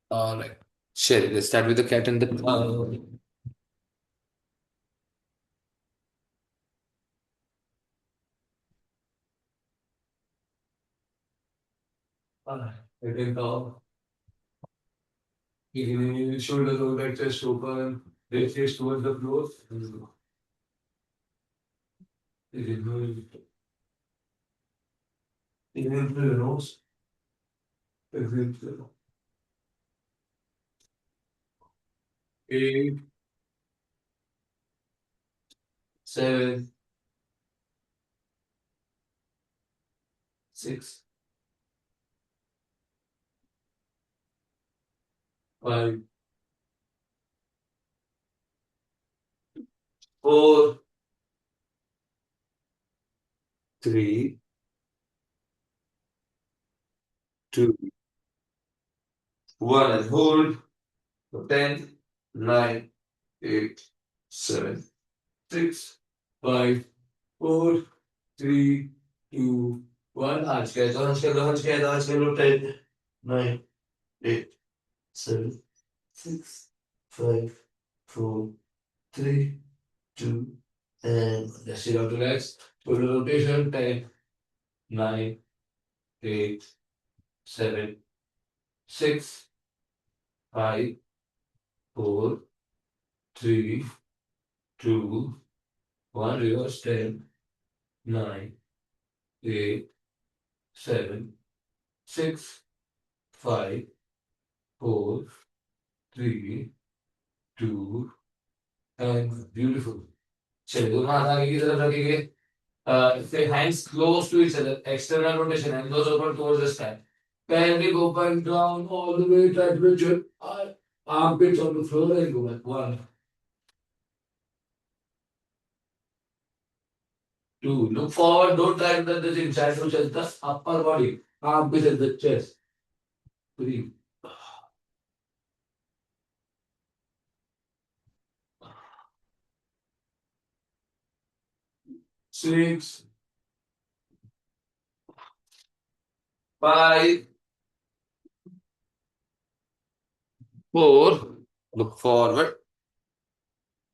All right. Sure. Let's start with the cat and the. Letting go. Shoulders over, chest open. Head face towards the floor. Inhale through the nose. Exhale through the 8, 7, 6, 5, 4, 3, 2, 1, and hold for 10, 9, 8, 7, 6, 5, 4, 3, 2, 1. Hands together, hands together, hands together, hands together. 10, 9, 8, 7, 6, 5, 4, 3, 2, and let's sit down to relax. Shoulder rotation. 10, 9, 8, 7, 6, 5, 4, 3, 2, 1. Reverse. 10, 9, 8, 7, 6, 5, 4, 3, 2, and beautiful. चलिए दोनों हाथ आगे की तरफ रखेंगे. Say hands close to each other. External rotation. Elbows open towards the sky. Pelvic open down all the way. Try to reach your armpits on the floor and go back. 1, 2. Look forward. Don't try to touch the chin. Try to touch the upper body. Armpits and the chest. 3, 6, 5, 4. Look forward.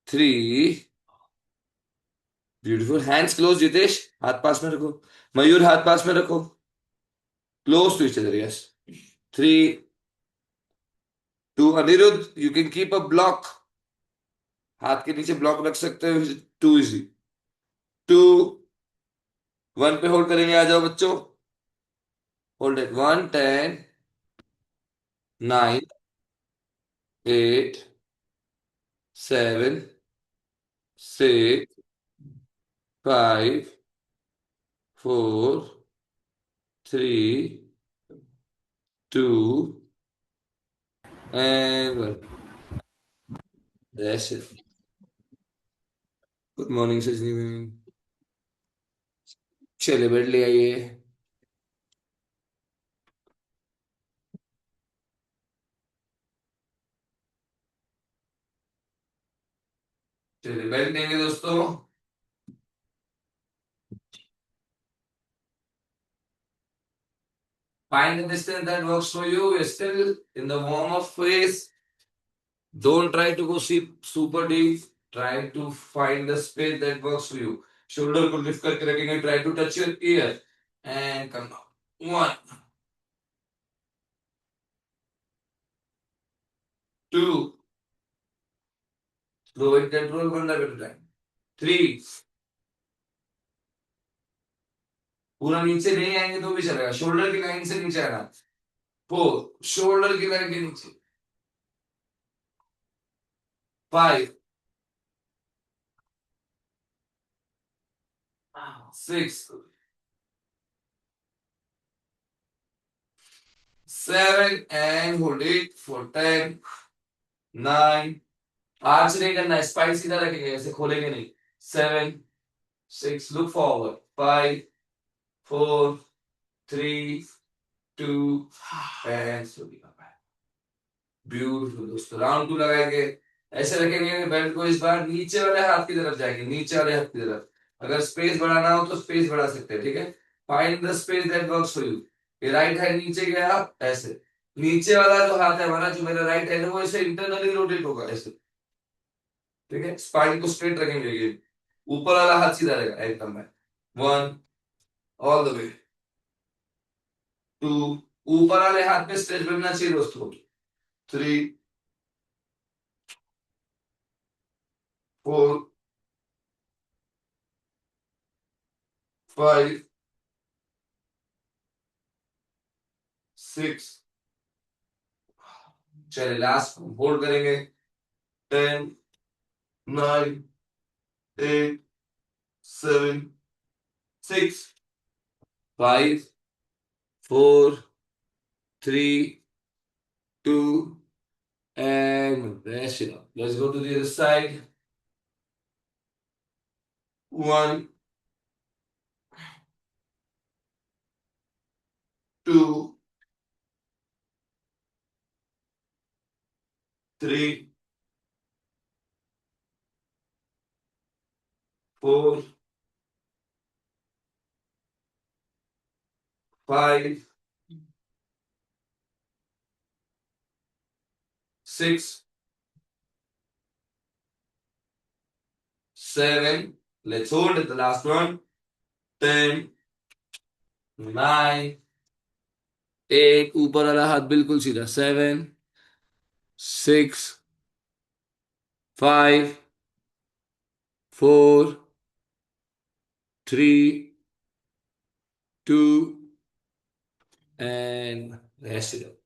3. Beautiful. Hands close, Jitesh. हाथ पास में रखो. मयूर हाथ पास में रखो. Close to each other. Yes. 3, 2. Anirudh, you can keep a block. हाथ के नीचे block रख सकते हो. 2 इजी. 2, 1 पे होल्ड करेंगे. आ जाओ बच्चों. Hold it. 1, 10, 9, 8, 7, 6, 5, 4, 3, 2, and 1. That's it. Good morning सजनी मैम. चलिए बेड ले आइए. चलिए बेड देंगे दोस्तों. Find the distance that works for you. We're still in the warm up phase. Don't try to go super deep. Try to find the space that works for you. Shoulder को lift करके रखेंगे. Try to touch your ear and come down. 1, 2. Slow and control 1 step at a time. 3. पूरा नीचे नहीं आएंगे तो भी चलेगा. शोल्डर की लाइन से नीचे आना. 4. शोल्डर की लाइन के नीचे. 5, 6, 7 and hold it for 10, 9. Arch नहीं करना. स्पाइन सीधा रखेंगे. ऐसे खोलेंगे नहीं. 7, 6. Look forward. 5, 4, 3, 2, and slowly come back. Beautiful दोस्तों. राउंड 2 लगाएंगे. ऐसे रखेंगे. बेल्ट को इस बार नीचे वाले हाथ की तरफ जाएंगे. नीचे वाले हाथ की तरफ. अगर स्पेस बढ़ाना हो तो स्पेस बढ़ा सकते हैं. ठीक है. Find the space that works for you. ये राइट हैंड नीचे गया ऐसे. नीचे वाला जो हाथ है हमारा, जो मेरा राइट हैंड है, वो ऐसे इंटरनली रोटेट होगा ऐसे। ठीक है, स्पाइन को स्ट्रेट रखेंगे ये। ऊपर वाला हाथ सीधा रहेगा एकदम में। One, all the way. Two, ऊपर वाले हाथ पे स्ट्रेच बनना चाहिए दोस्तों। थ्री, फोर, फाइव, सिक्स, चलिए लास्ट होल्ड करेंगे। 10, 9, 8, 7, 6, 5, 4, 3, 2, and rest it up. Let's go to the other side. One, two, three, four, five, six, seven. Let's hold it. The last one. 10, 9, 8. ऊपर वाला हाथ बिल्कुल सीधा। 7, 6, 5, 4, 3, 2, and rest it up.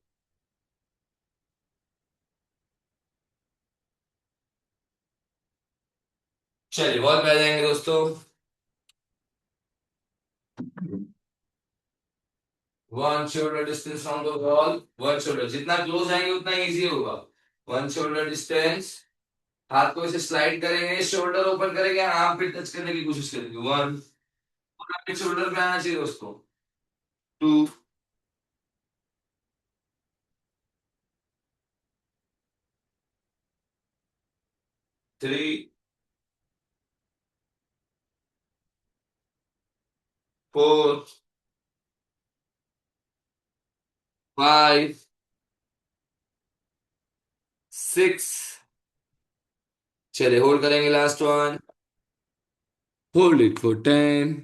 चलिए wall पे आ जाएंगे दोस्तों। One shoulder distance from the wall. One shoulder, जितना क्लोज आएंगे उतना इजी होगा। One shoulder distance. हाथ को ऐसे स्लाइड करेंगे, शोल्डर ओपन करेंगे, आर्म पे टच करने की कोशिश करेंगे। वन, पूरा शोल्डर पे आना चाहिए दोस्तों। टू, 3, 4, 5, 6। चलिए होल्ड करेंगे last one. Hold it for 10,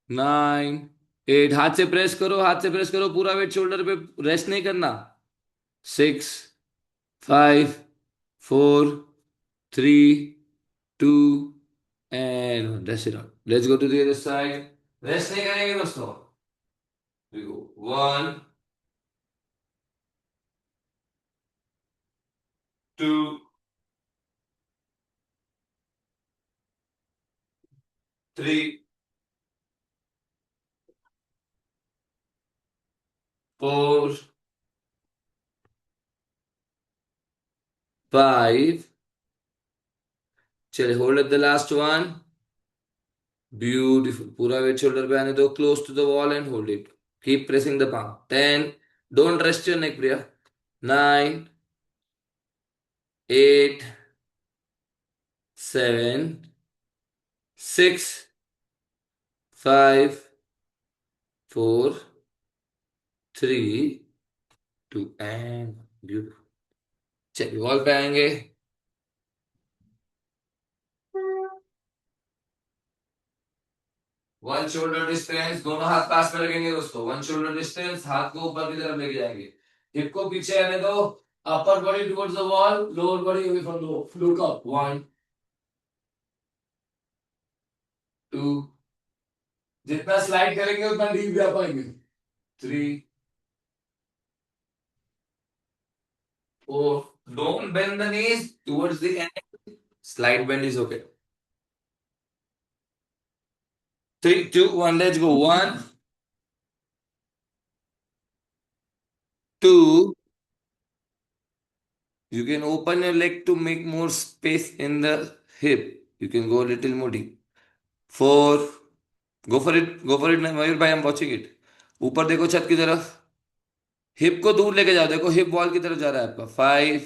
9, 8। हाथ से प्रेस करो, हाथ से प्रेस करो, पूरा वेट शोल्डर पे, रेस्ट नहीं करना। 6, 5, 4, 3, 2, and rest it out. Let's go to the other side. Rest नहीं करेंगे दोस्तों। We go 1, 2, 3, 4, 5। चलिए hold at the last one. Beautiful, पूरा वेट शोल्डर पे आने दो, close to the wall and hold it. Keep pressing the palm। 10, don't rest your neck Priya. 9, 8, 7, 6, 5, 4, 3, 2, and beautiful. चलिए wall पे आएंगे। वन शोल्डर डिस्टेंस, दोनों हाथ पास में रखेंगे दोस्तों। वन शोल्डर डिस्टेंस, हाथ को ऊपर की तरफ लेके जाएंगे। हिप को पीछे आने दो। Upper body towards the wall, lower body away from the look up. 1, 2, जितना स्लाइड करेंगे उतना डीप जा पाएंगे। 3, 4, don't bend the knees towards the end. Slight bend is okay. 3, 2, 1, let's go. 1, 2. You can open your leg to make more space in the hip. You can go a little more deep. 4, go for it, go for it, मयूर भाई, I'm watching it. ऊपर देखो छत की तरफ। Hip को दूर लेके जाओ, देखो हिप वॉल की तरफ जा रहा है आपका। 5,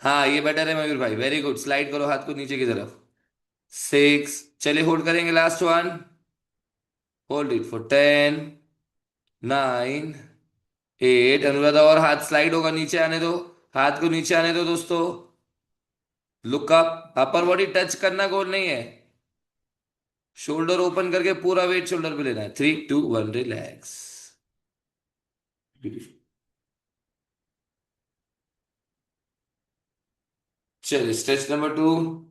हाँ ये बेटर है मयूर भाई, वेरी गुड। स्लाइड करो हाथ को नीचे की तरफ। 6, चलिए होल्ड करेंगे last one. Hold it for 10, 9, 8। Anuradha और हाथ स्लाइड होगा, नीचे आने दो। हाथ को नीचे आने दो दोस्तों। Look up, upper body touch करना गोल नहीं है। शोल्डर ओपन करके पूरा वेट शोल्डर पे लेना है। 3 2 1, रिलैक्स। चलिए stretch number 2।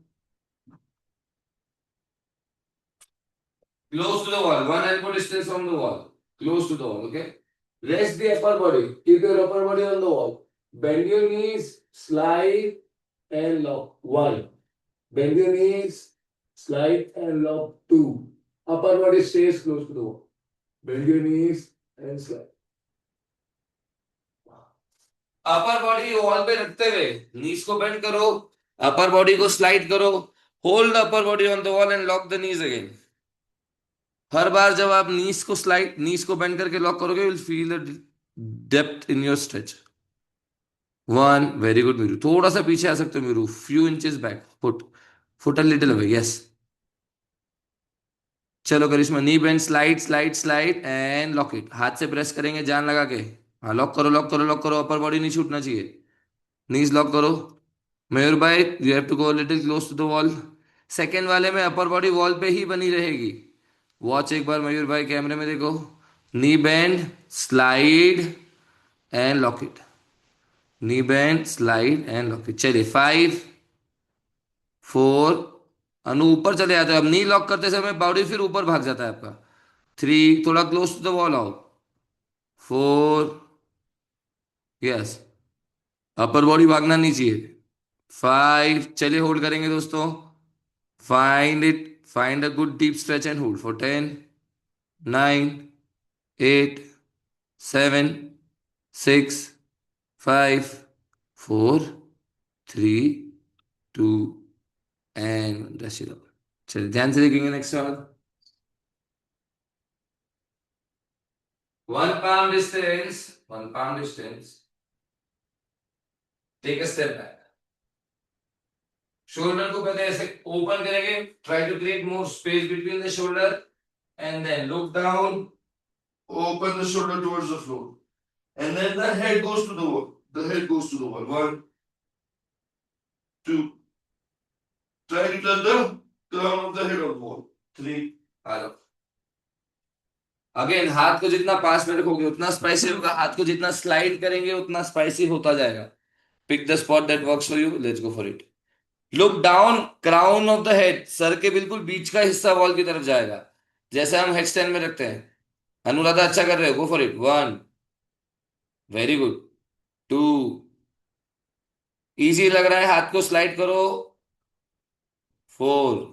Close to the wall. One elbow distance from the wall. Close to the wall. Okay. Rest the upper body. Keep your upper body on the wall. Bend your knees, slide and lock. One. Bend your knees, slide and lock. Two. Upper body stays close to the wall. Bend your knees and slide. Upper body wall पे रखते हुए knees को bend करो। Upper body को slide करो। Hold upper body on the wall and lock the knees again. हर बार जब आप नीस को बेंड करके लॉक करोगे, will feel the depth in your stretch. 1, very good Meeru, थोड़ा सा पीछे आ सकते हो Meeru, few inches back, foot, foot a little away, yes. चलो करिश्मा, नी bend, slide slide slide and lock it. हाथ से प्रेस करेंगे जान लगा के। हाँ, लॉक करो लॉक करो लॉक करो, अपर बॉडी नहीं छूटना चाहिए। नीज लॉक करो। मयूर भाई, you have to go little close to the wall. Second वाले में अपर बॉडी वॉल पे ही बनी रहेगी। वॉच एक बार मयूर भाई, कैमरे में देखो। Knee bend, slide and lock it. Knee bend, slide and lock it. चलिए 5 4। अनु ऊपर चले जाते हो, अब नी लॉक करते समय बॉडी फिर ऊपर भाग जाता है आपका। 3, थोड़ा क्लोज टू द वॉल आओ। 4, यस, अपर बॉडी भागना नहीं चाहिए। 5, चलिए होल्ड करेंगे दोस्तों। Find a good deep stretch and hold for 10 9 8 7 6 5 4 3 2 and rush it out. चलिए ध्यान से देखेंगे नेक्स्ट वाला। One palm distance, take a step back. Shoulder को पहले ऐसे ओपन करेंगे, try to create more space between the shoulder and then look down, open the shoulder towards the floor, and then the head goes to the wall. The head goes to the wall. 1 2, try to touch the crown of the head on the wall. 3, hello. Again हाथ को जितना पास में रखोगे उतना spicy होगा, हाथ को जितना स्लाइड करेंगे उतना स्पाइसी होता जाएगा। Pick the spot that works for you, let's go for it. Look down, crown of the head, सर के बिल्कुल बीच का हिस्सा वॉल की तरफ जाएगा, जैसे हम हेड स्टैंड में रखते हैं। अनुराधा अच्छा कर रहे हो, गो for it. 1, very good. 2, easy लग रहा है, हाथ को स्लाइड करो। 4,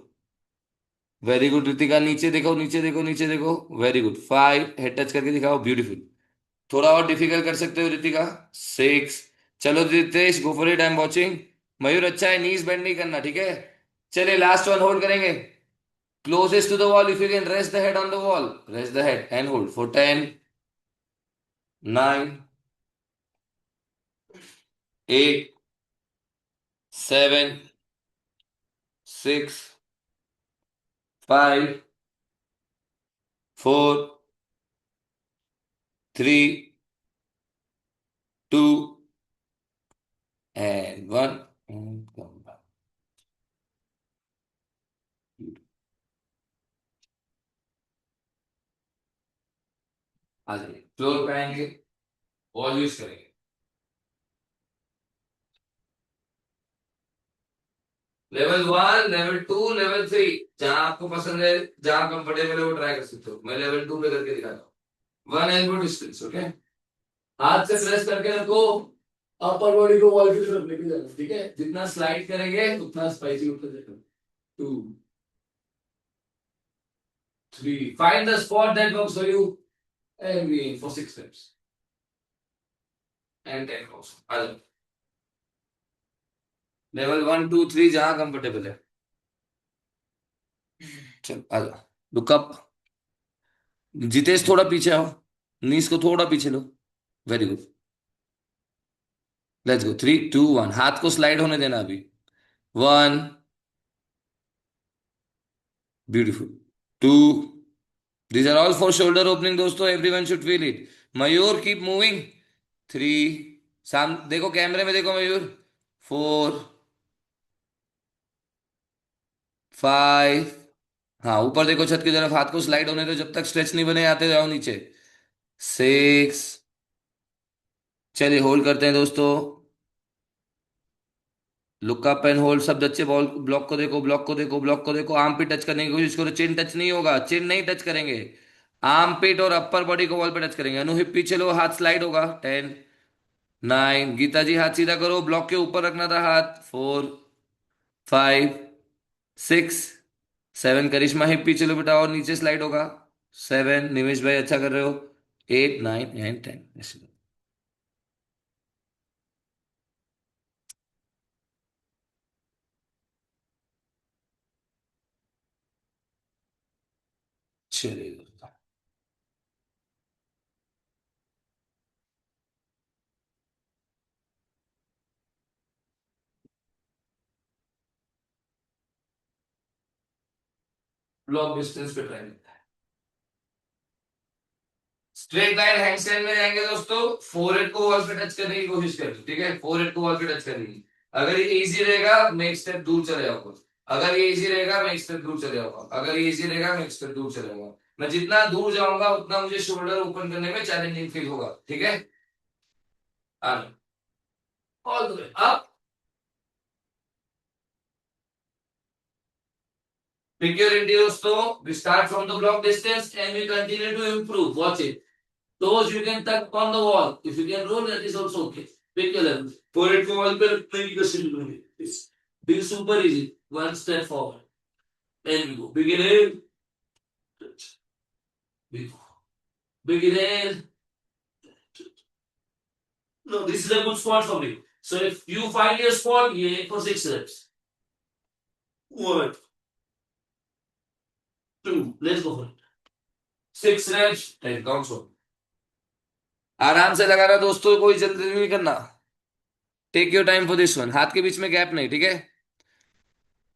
वेरी गुड रितिका, नीचे देखो नीचे देखो नीचे देखो, वेरी गुड। 5, हेड टच करके दिखाओ, ब्यूटीफुल। थोड़ा और डिफिकल्ट कर सकते हो रितिका। 6, चलो Ritesh go for it, I am watching. Mayur अच्छा है, नीज बेंड नहीं करना, ठीक है। चलिए लास्ट वन होल्ड करेंगे। Closest to the wall, if you can rest the head on the wall, rest the head and hold for 10 9 8 7 6 5 4 3 2 and 1 and come back। आ जाइए, floor पे आएंगे, वॉल यूज करेंगे। लेवल 1, लेवल 2, लेवल 3, जहां आपको पसंद है, जहां कंफर्टेबल है वो ट्राई कर सकते हो। मैं लेवल 2 पे करके दिखाता हूँ। 1 एल्बो डिस्टेंस, ओके। हाथ से प्रेस करके रखो, अपर बॉडी को वॉल की तरफ लेके जाना, ठीक है। जितना स्लाइड करेंगे उतना स्पाइसी होता जाएगा। 2 3, find the spot that works for you and we aim for 6 steps and 10 rows। आ जाओ, लेवल 1 2 3 जहां कंफर्टेबल है। चलो आ जाओ, लुक अप। जितेश थोड़ा पीछे आओ, नीस को थोड़ा पीछे लो, वेरी गुड। लेट्स गो, 3 2 1, हाथ को स्लाइड होने देना अभी। 1, beautiful. 2, these are all for shoulder opening दोस्तों, everyone should feel it। Mayur keep moving, 3, देखो कैमरे में देखो मयूर, 4, 5, हाँ ऊपर देखो छत की तरफ, हाथ को स्लाइड होने दो जब तक स्ट्रेच नहीं बने, आते जाओ नीचे, 6, चलिए होल्ड करते हैं दोस्तों, लुक अप एंड होल्ड, सब बच्चे बॉल ब्लॉक को देखो, ब्लॉक को देखो, ब्लॉक को देखो, आर्म पिट टच करने की कोशिश करो, चिन टच नहीं होगा, चिन नहीं टच करेंगे, आर्म पिट और अपर बॉडी को वॉल पे टच करेंगे, अनु हिप पीछे लो, हाथ स्लाइड होगा, 10, 9, गीता जी हाथ सीधा करो, ब्लॉक के ऊपर रखना था हाथ, 4, 5, 6, 7, करिश्मा हिप पीछे लो बेटा और नीचे स्लाइड होगा, 7, निमेश भाई अच्छा कर रहे हो, 8, 9 एंड 10, ऐसे। चलिए ब्लॉक डिस्टेंस पे ट्राई, स्ट्रेट लाइन हैंडस्टैंड में जाएंगे दोस्तों, फोरहेड को वॉल पे टच करने की कोशिश करें, ठीक है, फोरहेड को वॉल पे टच करने की, अगर ये इजी रहेगा मैं एक स्टेप दूर चले जाऊंगा, अगर ये इजी रहेगा मैं एक स्टेप दूर चले जाऊंगा, अगर ये इजी रहेगा मैं एक स्टेप दूर चले जाऊंगा, मैं जितना दूर जाऊंगा उतना मुझे शोल्डर ओपन करने में चैलेंजिंग फील होगा, ठीक है, all the way up, pick your interior दोस्तों, we start from the block distance and we continue to improve, watch it, toes you can tuck on the wall, if you can roll that is also okay, pick your level, forehead को wall पे रखने की कोशिश करेंगे, be super easy, one step forward and we go, begin in, begin in, no this is a good spot for me, so if you find your spot ये aim for 6 reps, 1, 2, let's go for it, 6 reps, 10 counts on, आराम से लगाना दोस्तों, कोई जल्दी नहीं करना, take your time for this one, हाथ के बीच में गैप नहीं, ठीक है,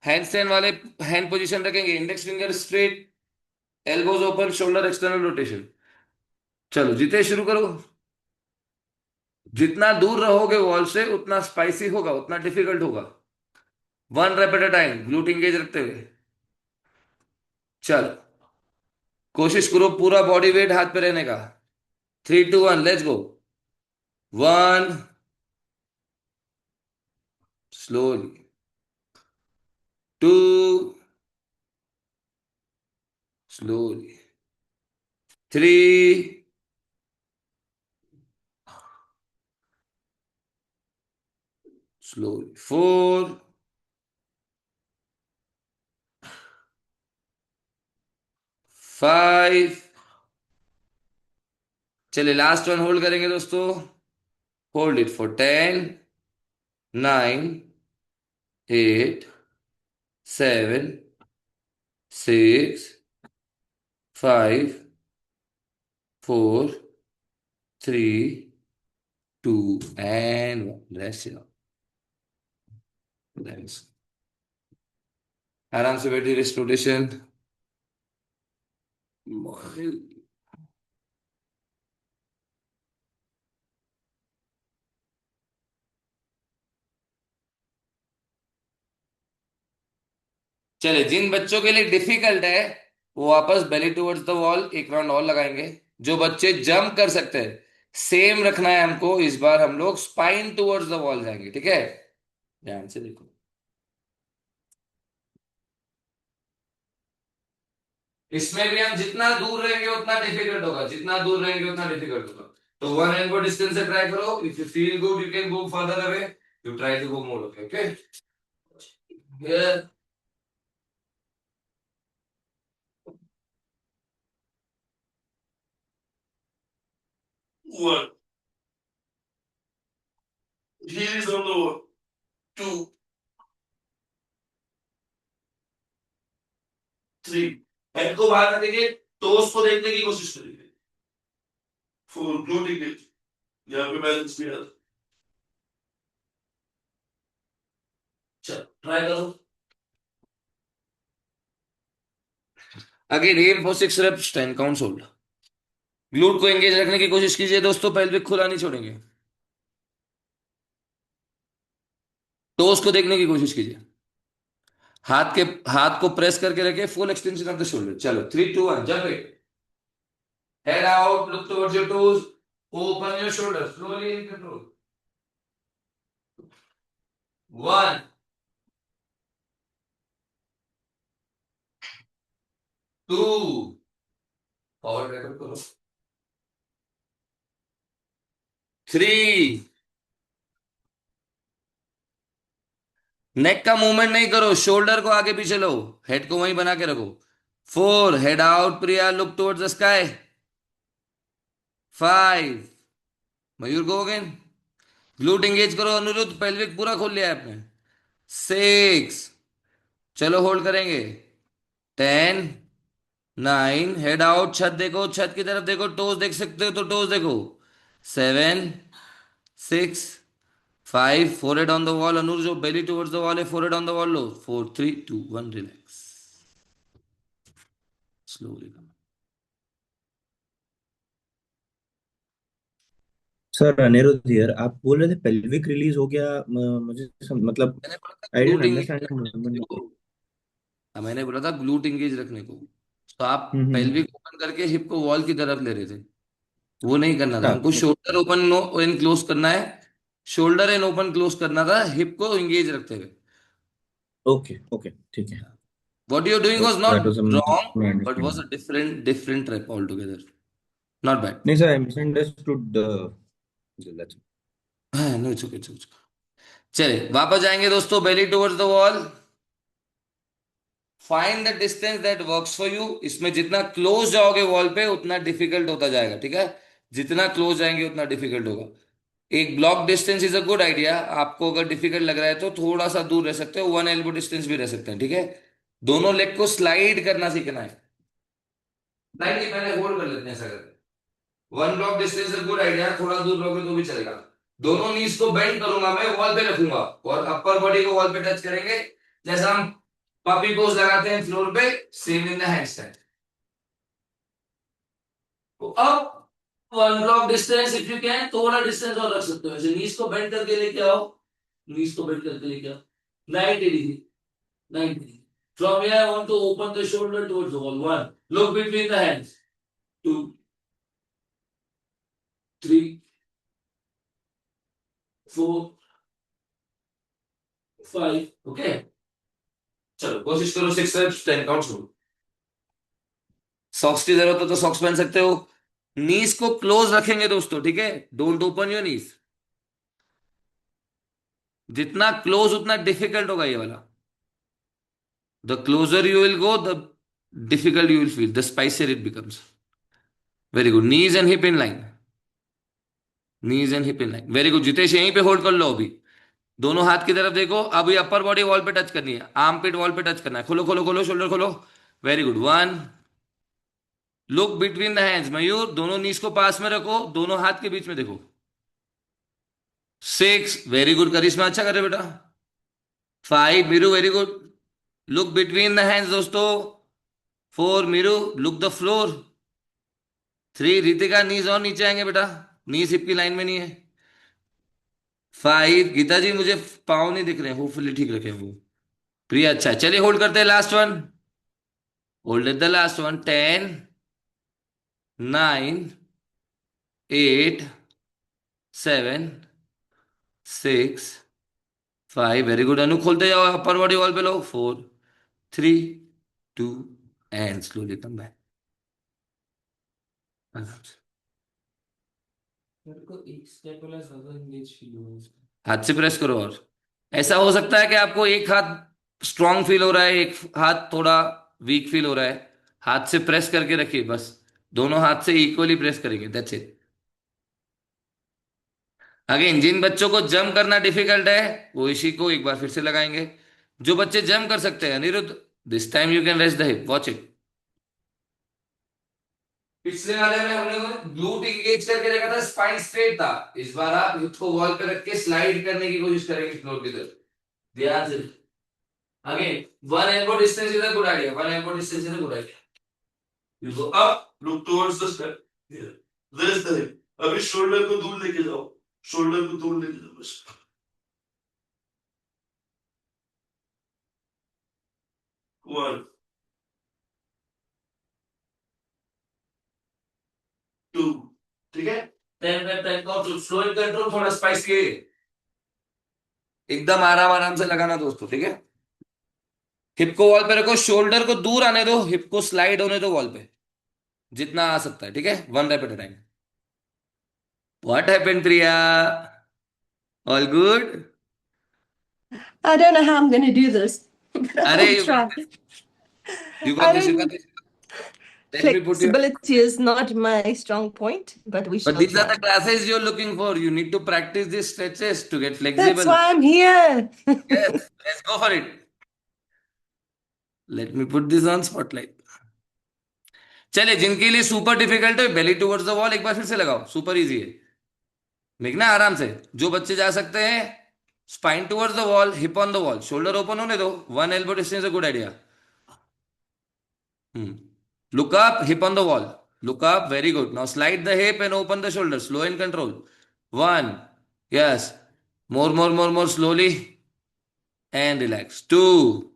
हैंड स्टैंड वाले हैंड पोजीशन रखेंगे, index finger straight, elbows open, shoulder external rotation, चलो जीते शुरू करो, जितना दूर रहोगे वॉल से उतना स्पाइसी होगा, उतना डिफिकल्ट होगा, 1 rep at a time, glute engage रखते हुए, चलो कोशिश करो पूरा बॉडी वेट हाथ पे रहने का, 3, 2, 1 let's go, 1, slowly, 2, slowly, 3, slowly, 4, 5, चलिए लास्ट वन होल्ड करेंगे दोस्तों, hold it for 10, 9, 8, 7, 6, 5, 4, 3, 2 and 1, rest it out, relax, आराम से बैठिए, रिस्ट रोटेशन, चले जिन बच्चों के लिए डिफिकल्ट है वो वापस बेली टुवर्ड्स द वॉल एक राउंड और लगाएंगे, जो बच्चे जंप कर सकते हैं सेम रखना है हमको, इस बार हम लोग स्पाइन टुवर्ड्स द वॉल जाएंगे, ठीक है, ध्यान से देखो, इसमें भी हम जितना दूर रहेंगे उतना डिफिकल्ट होगा, जितना दूर रहेंगे उतना डिफिकल्ट होगा, तो 1 एल्बो डिस्टेंस से ट्राई करो, if you feel good you can go further away, you try to go more, okay okay, here, 1, here is on the wall, 2, 3, हेड को बाहर रखेंगे, टोस को देखने की कोशिश करेंगे, 4, ग्लूटिंग इट, यहाँ पे बैलेंस भी है, चलो ट्राई करो, again aim for 6 reps, 10 counts hold, glute को एंगेज रखने की कोशिश कीजिए दोस्तों, पेल्विक खुला नहीं छोड़ेंगे, टोस को देखने की कोशिश कीजिए। हाथ को प्रेस करके रखिए, full extension of the shoulder. चलो 3 2 1 jump it. Head out, look towards your toes, open your shoulder slowly in control. 1 2 forward record करो। 3 नेक का मूवमेंट नहीं करो, शोल्डर को आगे पीछे लो, हेड को वहीं बना के रखो। 4 head out Priya, look towards the sky. 5 Mayur go again, glute engage करो अनिरुद्ध, पेल्विक पूरा खोल लिया है आपने। 6 चलो होल्ड करेंगे। 10 9 हेड आउट, छत देखो, छत की तरफ देखो, टोज देख सकते हो तो टोज देखो। 7 6 5 फोरहेड ऑन द वॉल, अनुर जो बेली टुवर्ड्स द वॉल है, फोरहेड ऑन द वॉल लो। 4 3 2 1 relax, slowly come. Sir Aniruddh here, आप बोल रहे थे पेल्विक रिलीज हो गया। मतलब मैंने बोला था I glute dent engage understand the रखने को, मूवमेंट। मैंने बोला था ग्लूट एंगेज रखने को। तो आप हम्म। पेल्विक ओपन करके हिप को वॉल की तरफ ले रहे थे, वो नहीं करना था हाँ। हमको। शोल्डर ओपन एंड क्लोज करना है, शोल्डर एंड ओपन क्लोज करना था, हिप को एंगेज रखते हुए। ओके ओके, ठीक है। What you're doing was that not was wrong, my but was understanding. a different rep altogether. Not bad. नहीं sir, I misunderstood the. That's. हाँ, no, it's okay, it's okay. चलिए वापस जाएंगे दोस्तों, belly towards the wall. Find the distance that works for you. इसमें जितना close जाओगे wall पे उतना डिफिकल्ट होता जाएगा, ठीक है। जितना क्लोज जाएंगे उतना डिफिकल्ट होगा। एक block distance is a good idea. आपको अगर डिफिकल्ट लग रहा है तो थोड़ा सा दूर रह सकते हो, 1 एल्बो डिस्टेंस भी रह सकते हैं, ठीक है। दोनों लेग को स्लाइड करना सीखना है। नहीं, पहले होल्ड कर लेते हैं ऐसा करके। 1 block distance is good idea, थोड़ा दूर रहोगे तो भी चलेगा। दोनों नीज को बेंड करूंगा मैं, वॉल पे रखूंगा और अपर बॉडी को वॉल पे टच करेंगे, जैसा हम पपी पोज लगाते हैं फ्लोर पे, सेम इन द हैंडस्टैंड। तो अब 1 block distance, if you can थोड़ा डिस्टेंस और रख सकते हो, ऐसे नीज को बेंड करके लेके आओ, नीज को बेंड करके लेके आओ 90 degree, 90 degree. From here I want to open the shoulder towards the wall. 1 look between the hands, 2 3 4 5 okay. चलो कोशिश करो 6 reps 10 काउंट्स करो। सॉक्स की जरूरत हो तो सॉक्स पहन सकते हो। नीज को क्लोज रखेंगे दोस्तों, ठीक है, डोंट ओपन योर नीज। जितना क्लोज उतना डिफिकल्ट होगा ये वाला। The closure you will go, the difficult you will feel, the spicier it becomes. Very good, knees and hip in line, knees and hip in line, very good. Jitesh यहीं पे hold कर लो अभी। दोनों हाथ की तरफ देखो, अभी अपर बॉडी वॉल पे टच करनी है, आर्म पिट वॉल पे टच करना है। खोलो खोलो खोलो, शोल्डर खोलो। Very good. 1 look between the hands, Mayur दोनों नीज को पास में रखो, दोनों हाथ के बीच में देखो। 6 वेरी गुड, करिश्मा अच्छा करे बेटा। 5 Meeru very good, look between the hands दोस्तों। 4 Meeru look the floor. 3 Ritika knees और नीचे आएंगे बेटा, नीज हिप की लाइन में नहीं है। 5 गीता जी मुझे पाँव नहीं दिख रहे हैं, होपफुली ठीक रखे हैं वो। प्रिया अच्छा है। चलिए होल्ड करते हैं, last one, hold the last one. 10 9 8 7 6 5 very good Anu, खोलते जाओ, अपर बॉडी वॉल पे लो। 4 3 2 एंड स्लोली कम बैक। मेरे को एक स्टेप वाला ज्यादा एंगेज फील हुआ है। हाथ से प्रेस करो। और ऐसा हो सकता है कि आपको एक हाथ स्ट्रांग फील हो रहा है, एक हाथ थोड़ा वीक फील हो रहा है। हाथ से प्रेस करके रखिए बस, दोनों हाथ से इक्वली प्रेस करेंगे, दैट्स इट। अगेन जिन बच्चों को जंप करना डिफिकल्ट है वो इसी को एक बार फिर से लगाएंगे। जो बच्चे जंप कर सकते हैं Aniruddh, this time you can rest the hip, watch it. पिछले वाले में हमने ग्लूट एंगेज करके रखा था, स्पाइन स्ट्रेट था। इस बार आप हिप को वॉल पे रख के स्लाइड करने की कोशिश करेंगे फ्लोर की तरफ, ध्यान से। Again 1 elbow distance is a good idea, 1 elbow distance is a good idea. You go up, look towards the step, here, there is the hip। अभी शोल्डर को दूर लेके जाओ, शोल्डर को दूर लेके जाओ बस। 1, 2, ठीक है? 10 10 10 का स्लो एंड कंट्रोल थोड़ा स्पाइस के एकदम आराम आराम से लगाना दोस्तों, ठीक है? हिप को वॉल पे रखो, शोल्डर को दूर आने दो, हिप को स्लाइड होने दो वॉल पे, जितना आ सकता है, ठीक है? One rape at a time. What happened Priya? All good? I don't know how I'm going to do this, but अरे I'll try. you got I this, you got don't. this. Let me put your. Flexibility is not my strong point, but we But shall these are try. the classes you're looking for. You need to practice these stretches to get That's flexible. why I'm here. Yes, let's go for it. Let me put this on spotlight. चलिए, जिनके लिए super difficult है, बेली towards the wall एक बार फिर से लगाओ, super easy है। देखना आराम से, जो बच्चे जा सकते हैं, spine towards the wall, hip on the wall, shoulder open होने दो, one elbow distance, a good idea. Look up, hip on the wall. Look up, very good. Now slide the hip and open the shoulder, slow and control. One, yes. More, slowly. And relax. Two.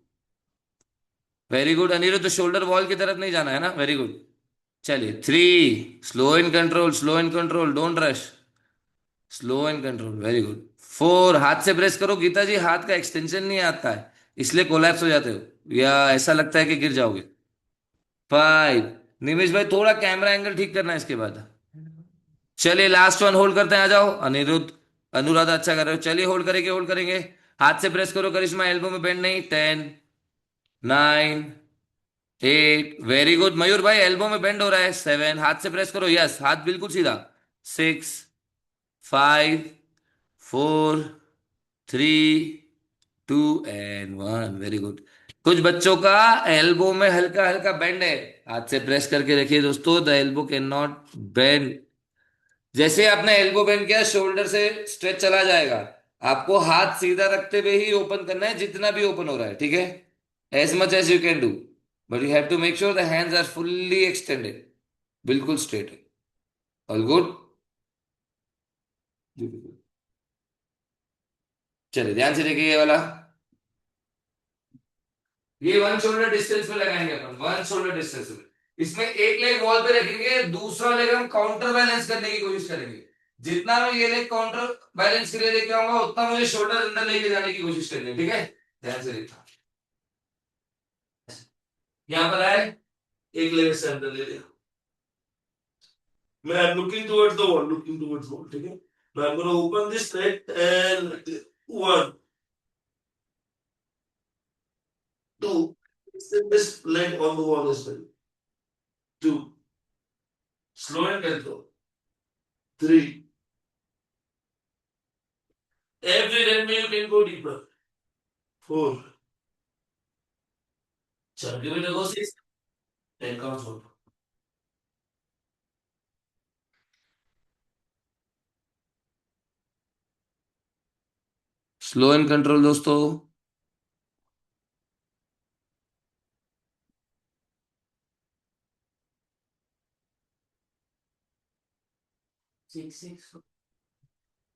Very good. Aniruddh, तो shoulder wall की तरफ नहीं जाना है ना, very good. चलिए, three, slow and control, don't rush, slow and control, very good. Four, हाथ से प्रेस करो गीता जी, हाथ का एक्सटेंशन नहीं आता है, इसलिए कोलैप्स हो जाते हो या ऐसा लगता है कि गिर जाओगे। फाइव, निमेश भाई थोड़ा कैमरा एंगल ठीक करना है इसके बाद। चलिए लास्ट वन होल्ड करते हैं, आ जाओ अनिरुद्ध, अनुराधा अच्छा कर रहे हो, चलिए होल्ड करेंगे। हाथ से प्रेस करो करिश्मा, एल्बो में बेंड नहीं। 10 9 8, वेरी गुड मयूर भाई, एल्बो में बेंड हो रहा है। 7, हाथ से प्रेस करो, यस, हाथ बिल्कुल सीधा। 6 5 4 3 2 एंड 1, वेरी गुड। कुछ बच्चों का एल्बो में हल्का हल्का बेंड है, हाथ से प्रेस करके रखिए दोस्तों, the elbow can not bend. जैसे आपने एल्बो बेंड किया, शोल्डर से स्ट्रेच चला जाएगा, आपको हाथ सीधा रखते हुए ही ओपन करना है, जितना भी ओपन हो रहा है, ठीक है? As much as you can do, but you have to make sure the hands are fully extended, बिल्कुल स्ट्रेट है। All good? चलिए ध्यान से देखिए, ये वाला, ये वन शोल्डर डिस्टेंस पे लगाएंगे अपन, वन शोल्डर डिस्टेंस पे। इसमें एक लेग वॉल पे रखेंगे, दूसरा लेग हम काउंटर बैलेंस करने की कोशिश करेंगे। जितना मैं ये लेग काउंटर बैलेंस के लिए लेके आऊंगा, उतना मुझे शोल्डर अंदर लेके जाने की कोशिश करनी है, ठीक है? ध्यान से देखना, यहाँ पर आए, एक लेग से अंदर ले लिया, मैं looking towards the wall, looking towards the wall, ठीक है? मैं I'm gonna open this leg and 1 2, extend this leg on the wall as well. 2, slow and control. 3, every rep you can go deeper. 4, chal, give it a go, 6, 10 counts out. Slow and control दोस्तों। 6 6,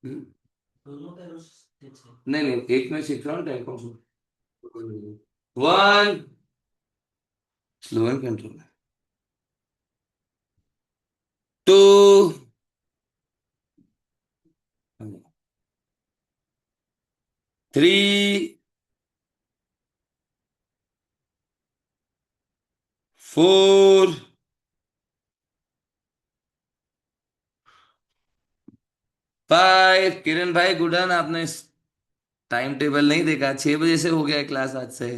दोनों पैरों से 6 नहीं नहीं, एक में 6 round, 10 counts out. 1, slow and control. 2, 3, 4, 5। किरण भाई Gooden, आपने टाइम टेबल नहीं देखा, 6 बजे से हो गया है क्लास आज से।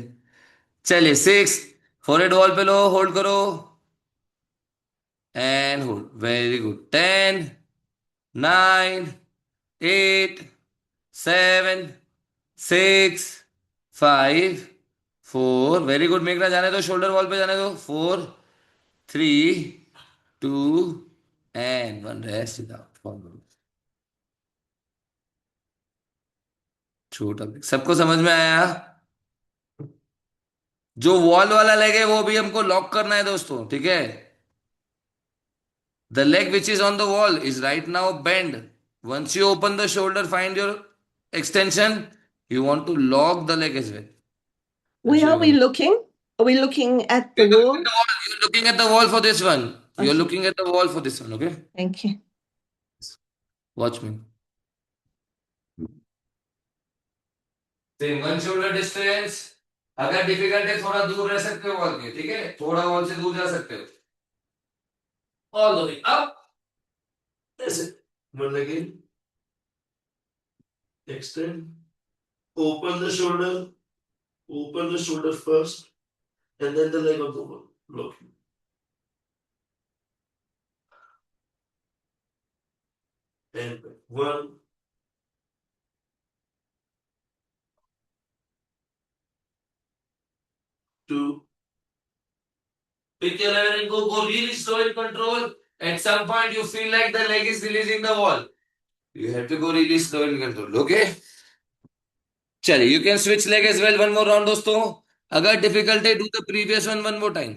चलिए 6, फोरहेड वॉल पे लो, होल्ड करो and hold, very good. 10 9 8 7 6 5 4, very good. मेघना जाने दो, शोल्डर वॉल पे जाने दो। 4 3 2 एंड 1, रेस्ट इट आउट। छोटा, सबको समझ में आया? जो वॉल वाला लेग है वो भी हमको लॉक करना है दोस्तों, ठीक है? The leg which is on the wall is right now bend. Once you open the shoulder, find your extension, you want to lock the leg as well. Where are we looking? Are we looking at the You're wall? looking at the wall for this one. You're Okay. looking at the wall for this one, okay? Thank you. Watch me. Same one shoulder distance. अगर difficult है थोड़ा दूर रह सकते हो wall के, ठीक है, थोड़ा वॉल से दूर जा सकते हो. All the way up. That's it. One again. Extend. Open the shoulder. Open the shoulder first, and then the leg of the wall. Look. And one. Two. Pick your level and go really slow in control. At some point, you feel like the leg is releasing the wall. You have to go really slow in control. Okay? चलिए, you can switch leg as well. One more round, दोस्तों. अगर difficult है, do the previous one more time.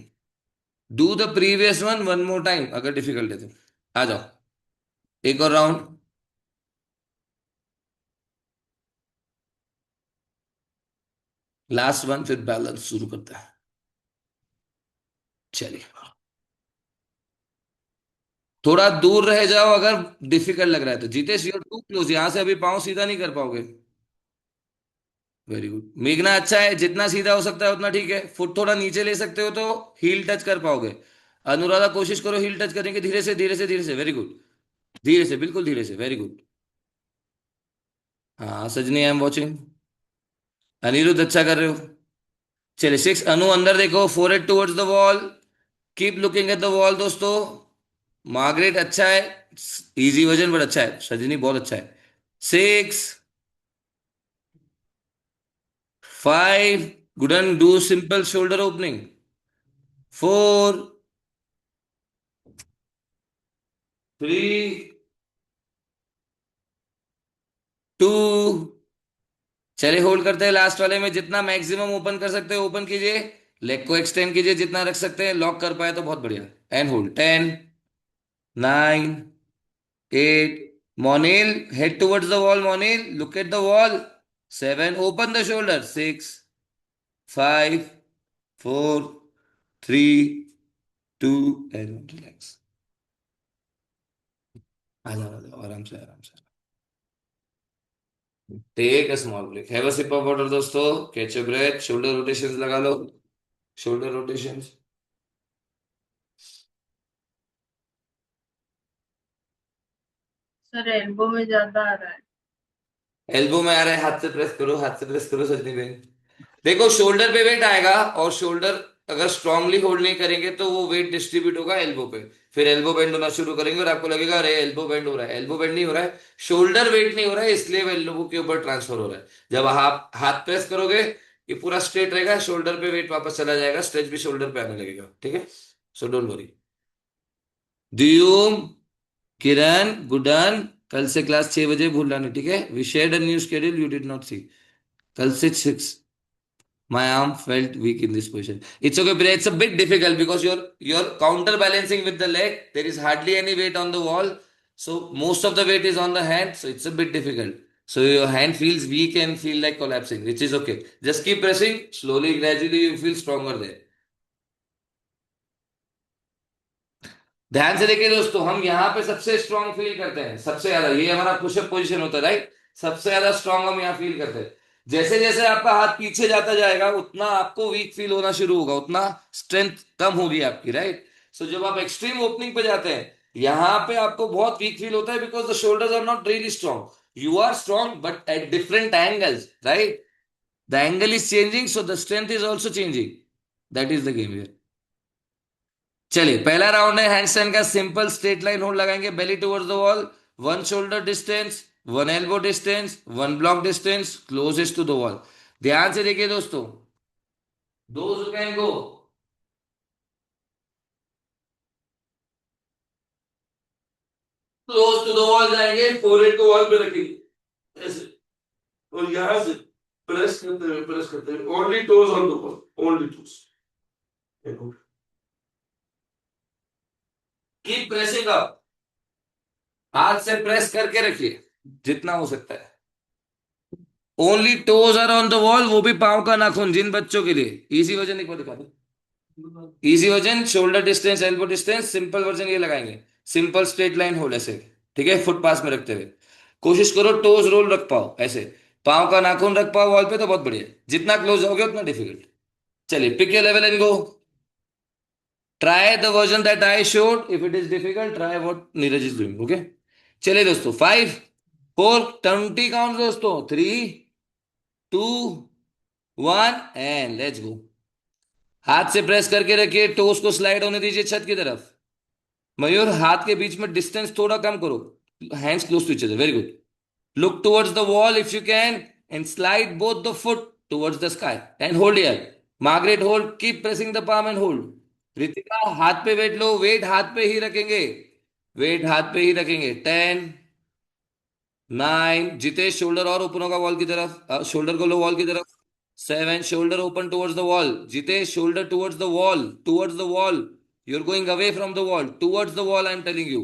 Do the previous one more time. अगर difficult है तो आ जाओ. एक और राउंड. लास्ट वन, फिर बैलेंस शुरू करता है. चलिए, थोड़ा दूर रह जाओ अगर डिफिकल्ट लग रहा है तो. Jitesh, you are too close. यहां से अभी पाँव सीधा नहीं कर पाओगे. Very good. मेघना, अच्छा है, जितना सीधा हो सकता है उतना ठीक है. फुट थोड़ा नीचे ले सकते हो तो हील टच कर पाओगे. अनुराधा, कोशिश करो हील टच करने की. धीरे से धीरे से धीरे से. Very good. धीरे से, बिल्कुल धीरे से. Very good. हाँ सजनी, आई एम वॉचिंग. अनिरुद्ध, अच्छा कर रहे हो. चलिए, 6. अनु, अंदर देखो. Forehead towards the wall. Keep looking at the wall दोस्तों. मार्गरेट, अच्छा है. इजी वजन बट अच्छा है. सजनी, बहुत अच्छा है. 6. 5. Couldn't do simple shoulder opening. 4. 3. 2. चले, होल्ड करते हैं. लास्ट वाले में जितना मैक्सिमम ओपन कर सकते हैं ओपन कीजिए. लेग को एक्सटेंड कीजिए जितना रख सकते हैं. लॉक कर पाए तो बहुत बढ़िया. And hold. 10. 9. 8. Monil, head towards the wall. Monil, look at the wall. 7. Open the shoulder. 6. 5. 4. 3. 2. And relax. आ जाओ आराम से, आराम से. Take a small break. Have a sip of water दोस्तों. Catch your breath. Shoulder rotations लगा लो. Shoulder rotations. सर एल्बो में ज्यादा आ रहा है. एल्बो में आ रहा है. हाथ से प्रेस करो, हाथ से प्रेस करो सजनी बेन. देखो, शोल्डर पे वेट आएगा और शोल्डर अगर स्ट्रांगली होल्ड नहीं करेंगे तो वो वेट डिस्ट्रीब्यूट होगा एल्बो पे. फिर एल्बो बेंड होना शुरू करेंगे और आपको लगेगा अरे एल्बो बेंड हो रहा है. एल्बो बेंड नहीं हो रहा है, शोल्डर वेट नहीं हो रहा है, इसलिए वो एल्बो के ऊपर ट्रांसफर हो रहा है. जब आप हाथ प्रेस करोगे ये पूरा स्ट्रेट रहेगा, शोल्डर पे वेट वापस चला जाएगा, स्ट्रेच भी शोल्डर पे आने लगेगा. ठीक है, सो डोंट वरी. दियूम, किरण, गुडन, कल से क्लास 6 बजे भूलना नहीं. ठीक है, we shared a new schedule, you did not see. कल से 6. My arm felt weak in this position. It's okay, Priya. It's a bit difficult because you're counterbalancing with the leg. There is hardly any weight on the wall, so most of the weight is on the hand. So it's a bit difficult. So your hand feels weak and feel like collapsing, which is okay. Just keep pressing slowly, gradually. You feel stronger there. ध्यान से देखिए दोस्तों, हम यहाँ पे सबसे strong feel करते हैं. सबसे ज्यादा ये हमारा पुशअप पोजीशन होता है, राइट. सबसे ज्यादा स्ट्रांग हम यहाँ फील करते हैं. जैसे जैसे आपका हाथ पीछे जाता जाएगा उतना आपको वीक फील होना शुरू होगा, उतना स्ट्रेंथ कम होगी आपकी, राइट. सो जब आप एक्सट्रीम ओपनिंग पे जाते हैं यहाँ पे आपको बहुत वीक फील होता है because the shoulders are not really strong. You are strong but at different angles, right. The angle is changing, so the strength is also changing. That is the game here. चलिए, पहला round है handstand का. Simple straight line hold लगाएंगे. Belly towards the wall. 1 shoulder distance, 1 elbow distance, 1 block distance closest to the wall. ध्यान से देखिए दोस्तों. Those who can go. Close to the wall जाएंगे. फोरहेड को वॉल पे रखेंगे ऐसे और यहां से प्रेस करते हुए only toes on the wall. Only toes. Keep pressing up. हाथ से प्रेस करके रखिए जितना हो सकता है. Only toes are on the wall, वो भी पांव का नाखून. जिन बच्चों के लिए इजी वजन एक बार दिखा दो. Easy version shoulder distance elbow distance, simple version ये लगाएंगे, सिंपल स्ट्रेट लाइन होल्ड ऐसे, ठीक है, फुट पास में रखते हुए। कोशिश करो टोज रोल रख पाओ ऐसे, पाँव का नाखून रख पाओ वॉल पे तो बहुत बढ़िया, जितना क्लोज जाओगे उतना डिफिकल्ट। चलिए pick your level and go. Try the version that I showed, if it is difficult try what Neeraj is doing, okay. चलिए दोस्तों, 5 4 20 काउंट दोस्तों, 3 2 1 एंड लेट्स गो। हाथ से प्रेस करके रखिए, टोस को स्लाइड होने दीजिए छत की तरफ। मयूर हाथ के बीच में डिस्टेंस थोड़ा कम करो, hands close to each other, very good. Look towards the wall if you can and slide both the foot towards the sky and hold here. Margaret hold, keep pressing the palm and hold. Ritika हाथ पे weight लो, wait हाथ पे ही रखेंगे, wait हाथ पे ही रखेंगे। 10 9, Jitesh shoulder और open होगा वॉल की तरफ, शोल्डर को लो वॉल की तरफ। 7 shoulder open towards the wall, Jitesh shoulder towards the wall, towards the wall, you are going away from the wall, towards the wall, I am telling you.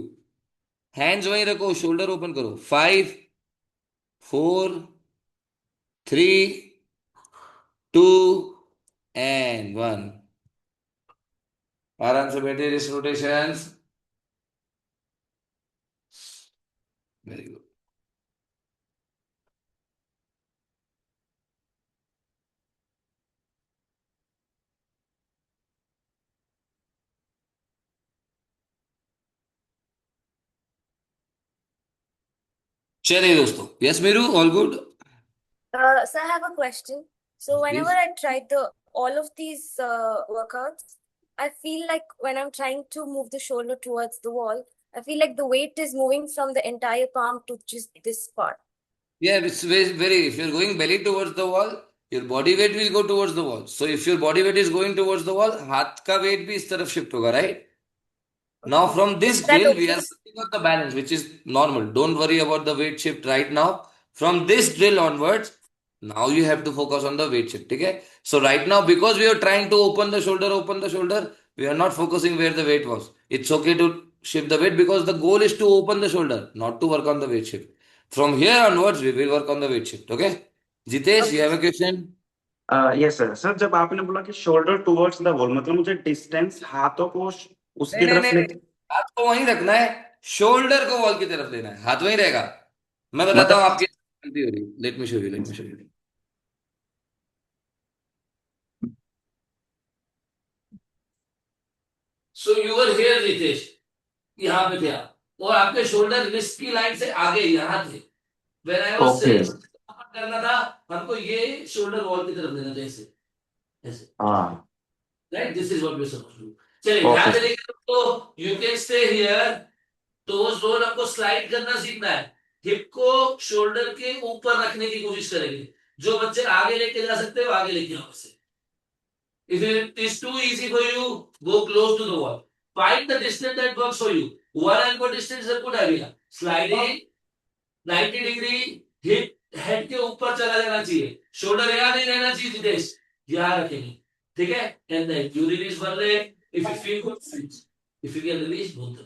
Hands वहीं रखो, shoulder open करो। 5 4 3 2 and 1। आराम से बैठिए, wrist rotations, very good. चलिए दोस्तों, yes Meeru, all good. So I have a question. So whenever please. I tried the all of these workouts, I feel like when I'm trying to move the shoulder towards the wall, I feel like the weight is moving from the entire palm to just this part. Yeah, it's very, if you're going belly towards the wall, your body weight will go towards the wall. So if your body weight is going towards the wall, हाथ का weight भी इस तरफ shift होगा, right? Now, Okay. from Is this that drill, we are okay? setting up the balance, which is normal. Don't worry about the weight shift right now. From this drill onwards, now you have to focus on the weight shift. Okay? So, right now, because we are trying to open the shoulder, we are not focusing where the weight was. It's okay to shift the weight because the goal is to open the shoulder, not to work on the weight shift. From here onwards, we will work on the weight shift. Okay? Jitesh, you Okay. have a question? Yes sir. Sir जब आपने बोला कि shoulder towards the wall, मतलब मुझे distance हाथों को नहीं उसकी नहीं तरफ नहीं ले, नहीं, हाथ को वहीं रखना है, शोल्डर को वॉल की तरफ लेना है, हाथ वहीं रहेगा। मैं बताता हूँ मतलब आपकी गलती हो रही, let me show you, let me show you. So you were here Ritesh, यहाँ पे थे आप, और आपके शोल्डर रिस्ट की लाइन से आगे यहाँ थे। When I was okay. Saying करना था, हमको ये शोल्डर वॉल की तरफ लेना था, ऐसे ऐसे, हाँ। Right, this is what we supposed to do. चलिए ध्यान ओके। से देखिए, तो यू कैन स्टे हियर। तो उस रोल हमको स्लाइड करना सीखना है, हिप को शोल्डर के ऊपर रखने की कोशिश करेंगे। जो बच्चे आगे लेके जा सकते हो आगे लेके आओ उसे। If it is too easy for you, go close to the wall. Find the distance that works for you. 1 elbow distance is a good idea. Sliding 90 degree, hip head के ऊपर चला जाना चाहिए, शोल्डर यहाँ नहीं रहना चाहिए जितेश, यहाँ रखेंगे, ठीक है। And then you release one leg, if you feel good switch, if you can release both the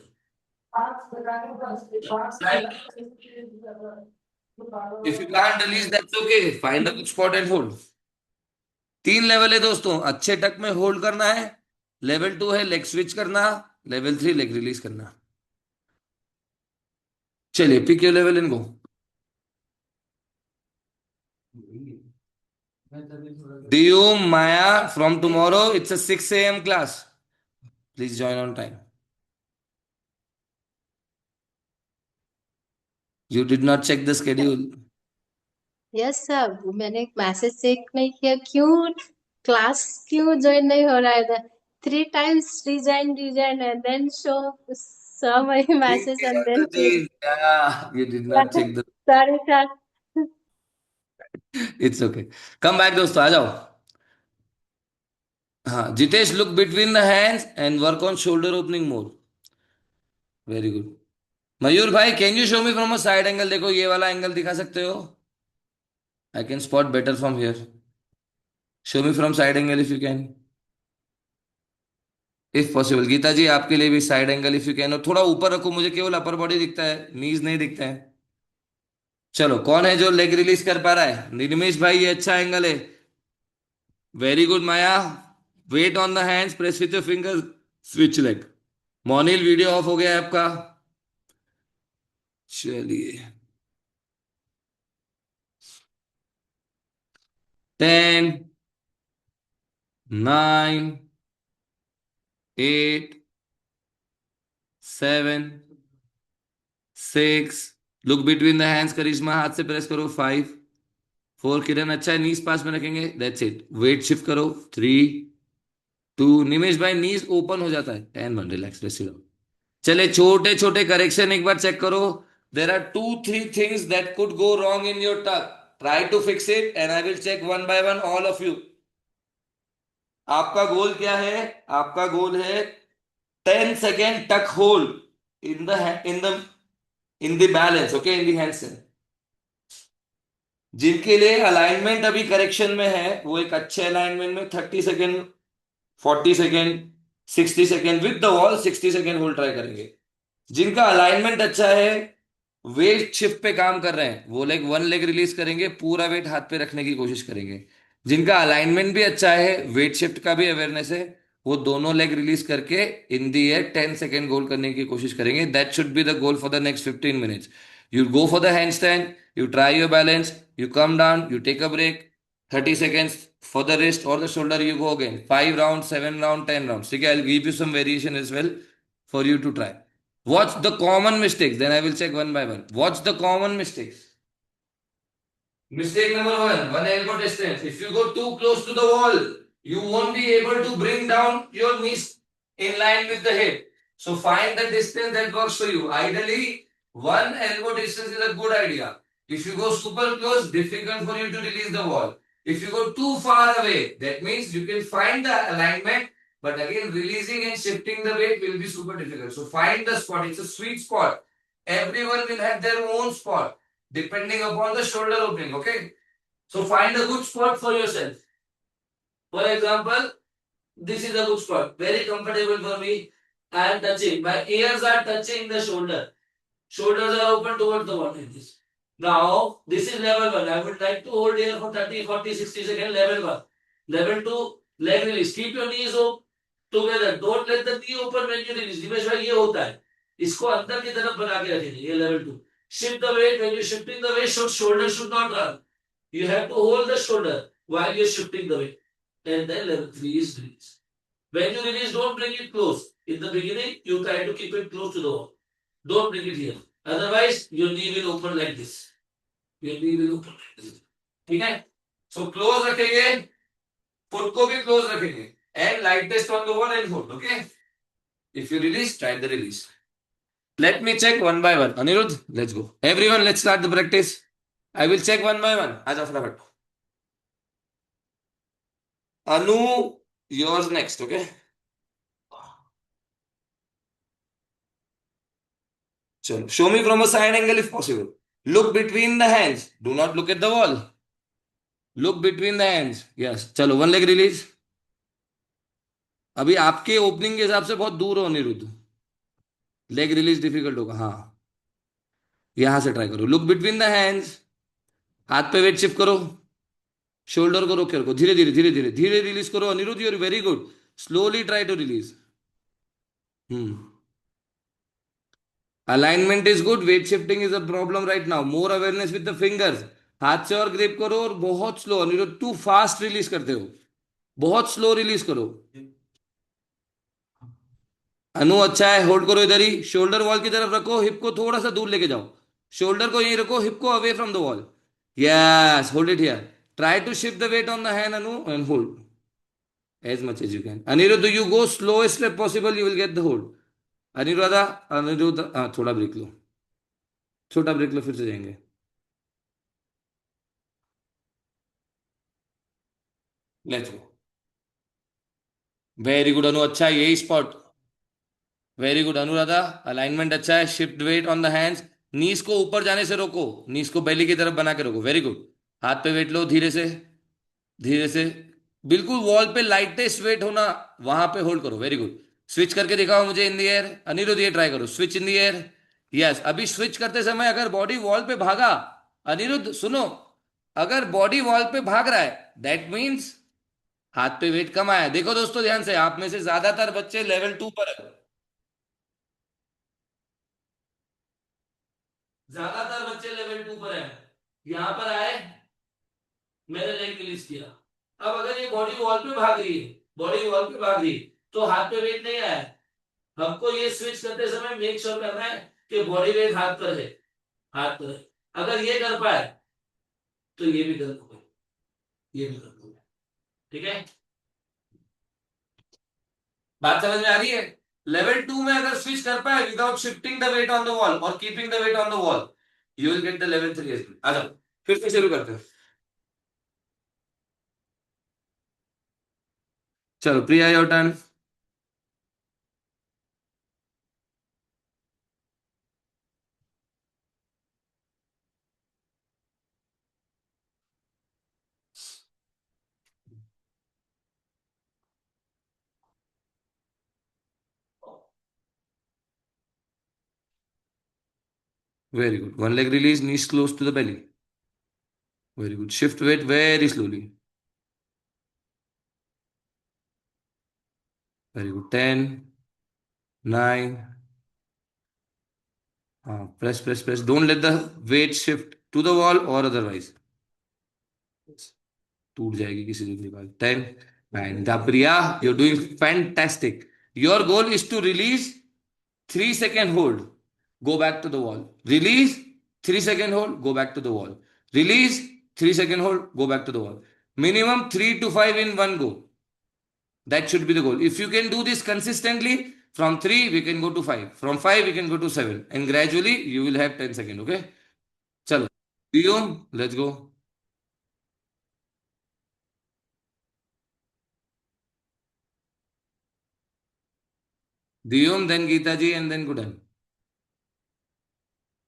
if you can't release that's okay, find a good spot and hold. 3 level है दोस्तों, अच्छे टक में होल्ड करना है। Level 2 है leg switch करना, level 3 leg release करना। चलिए pick your level and go. Do you Maya from tomorrow? It's a 6 a.m. class. Please join on time. You did not check the schedule. Yes sir, मैंने message check नहीं किया, क्यों class क्यों join नहीं हो रहा है। 3 times rejoin and then saw my message and then came. Yeah, you did not check the. Sorry sir. It's okay. Come back दोस्तों, आ जाओ। हाँ Jitesh, look between the hands and work on shoulder opening more. Very good. Mayur भाई, can you show me from a side angle? देखो ये वाला angle दिखा सकते हो? I can spot better from here. Show me from side angle if you can, if possible. Geeta ji आपके लिए भी side angle if you can, और थोड़ा ऊपर रखो, मुझे केवल अपर बॉडी दिखता है, नीज नहीं दिखते हैं। चलो, कौन है जो लेग रिलीज कर पा रहा है? निर्मेश भाई, ये अच्छा एंगल है, very good. Maya, weight on the hands, press with your fingers, switch leg. Monil video off हो गया है आपका। चलिए 10, 9, 8, 7, 6, लुक बिटवीन द हैंड्स करिश्मा, हाथ से प्रेस करो। 5, 4, किरण अच्छा है, नीज पास में रखेंगे, दैट्स इट। वेट शिफ्ट करो। 3, 2, निमेश भाई नीज ओपन हो जाता है। 10, 1, रिलैक्स, रेस्ट इट आउट। चले छोटे छोटे करेक्शन एक बार चेक करो। There are 2, 3 things that could go wrong in your talk, try to fix it and I will check one by one all of you. आपका गोल क्या है? आपका गोल है 10 सेकेंड टक hold in the in the balance, okay, in the handstand. जिनके लिए alignment अभी correction में है वो एक अच्छे अलाइनमेंट में 30 second, 40 second, 60 second with the wall 60 second hold try करेंगे। जिनका अलाइनमेंट अच्छा है, वेट शिफ्ट पे काम कर रहे हैं, वो वन लेग रिलीज करेंगे, पूरा वेट हाथ पे रखने की कोशिश करेंगे। जिनका अलाइनमेंट भी अच्छा है, वेट शिफ्ट का भी अवेयरनेस है, वो दोनों लेग रिलीज करके इन दी एयर 10 सेकेंड गोल करने की कोशिश करेंगे। That should be the goal for the next 15 minutes. You go for the hand stand, you try your balance, you come down, you take a break, 30 seconds for the wrist or the shoulder, you go again 5 rounds, 7 rounds, 10 rounds, ठीक है। I'll give you some variation as well for you to try. What's the common mistakes? Then I will check one by one. What's the common mistakes? Mistake number one elbow distance. If you go too close to the wall, you won't be able to bring down your knees in line with the head. So find the distance that works for you. Ideally, one elbow distance is a good idea. If you go super close, difficult for you to release the wall. If you go too far away, that means you can find the alignment, but again, releasing and shifting the weight will be super difficult. So find the spot. It's a sweet spot. Everyone will have their own spot depending upon the shoulder opening, okay? So find a good spot for yourself. For example, this is a good spot, very comfortable for me. I am touching, my ears are touching the shoulder. Shoulders are open towards the wall like this. Now, this is level 1. I would like to hold here for 30, 40, 60 seconds, level 1. Level 2, leg release. Keep your knees together. Don't let the knee open when you release. Divesh भाई ये होता है, इसको अंदर की तरफ बना के रखेंगे, ये level 2. Shift the weight. When you're shifting the weight, shoulder should not run. You have to hold the shoulder while you're shifting the weight. And then level 3 is release. When you release, don't bring it close. In the beginning, you try to keep it close to the wall. Don't bring it here. Otherwise, your knee will open like this. Your knee will open like this. ठीक है? So close रखेंगे, foot को भी close रखेंगे. And light test on the wall and hold. Okay? If you release, try the release. Let me check one by one. Anirudh, let's go. Everyone, let's start the practice. I will check one by one. आजा फटाफट. Anu, yours next, okay? Chalo. Show me from a side angle if possible. Look between the hands. Do not look at the wall. Look between the hands. Yes. चलो, one leg release. अभी आपके opening के हिसाब से बहुत दूर हो Anirudh. Leg release difficult होगा. हाँ, यहां से ट्राई करो. Look between the hands. हाथ पे वेट शिफ्ट करो. शोल्डर को रोक के रखो. धीरे धीरे धीरे धीरे धीरे रिलीज करो. Anirudh, you are very good. Slowly try to release. Alignment is good. Weight shifting is a problem right now. More awareness with the fingers. हाथ से और ग्रिप करो और बहुत slow. Anirudh, too fast release करते हो. बहुत स्लो रिलीज करो. अनु अच्छा है, होल्ड करो इधर ही. शोल्डर वॉल की तरफ रखो. हिप को थोड़ा सा दूर लेके जाओ. शोल्डर को यहीं रखो, हिप को away from the wall. Yes, hold it here. Try to shift the weight on the hand Anu and hold as much as you can. Aniruddha, you go slowest step possible, you will get the hold. Aniruddha, थोड़ा break लो. छोटा break लो, फिर से जाएंगे. Let's go. Very good Anu, अच्छा है यही spot. Very good Anuradha, alignment अच्छा है. Shift weight on the hands. Knees को ऊपर जाने से रोको. नीज को बेली की तरफ बना के रोको. Very good. हाथ पे वेट लो धीरे से, धीरे से. बिल्कुल वॉल पे लाइटेस्ट वेट होना, वहां पे होल्ड करो. Very good. स्विच करके दिखाओ मुझे इन द एयर. अनिरुद्ध, ये ट्राई करो. Switch in the air. Yes. अभी स्विच करते समय अगर बॉडी वॉल पे भागा, अनिरुद्ध सुनो, अगर बॉडी वॉल पे भाग रहा है, दैट मीन्स हाथ पे वेट कम आया। देखो दोस्तों ध्यान से, आप में से ज्यादातर बच्चे लेवल 2 पर है, ज्यादातर बच्चे लेवल 2 पर है। यहां पर आए, मैंने लेग रिलीज किया। अब अगर ये बॉडी वॉल पे भाग रही है, बॉडी वॉल पे भाग रही है, तो हाथ पे वेट नहीं आया। हमको ये स्विच करते समय मेक श्योर करना है कि बॉडी वेट हाथ पर है, हाथ पर है। अगर ये कर पाए तो ये भी कर दूंगा, ये भी कर दूंगा। ठीक है, बात समझ में आ रही है? लेवल 2 में अगर स्विच कर पाए without shifting the weight on the wall और keeping the weight on the wall, you will get the level 3 as well. आ जाओ, फिर से शुरू करते हैं। चलो Priya, your turn. Very good. One leg release, knees close to the belly. Very good. Shift weight very slowly. Very good. 10, 9. Press, press, press. Don't let the weight shift to the wall or otherwise. टूट जाएगी किसी दिन के बाद। 10, 9. Priya, you're doing fantastic. Your goal is to release 3-second hold. Go back to the wall. Release, 3-second hold, go back to the wall. Release, 3-second hold, go back to the wall. Minimum 3 to 5 in one go. That should be the goal. If you can do this consistently, from 3 we can go to 5. From 5 we can go to 7. And gradually you will have 10 seconds. Okay? Chalo. Diyom, let's go. Diyom, then Geeta ji, and then Gudan.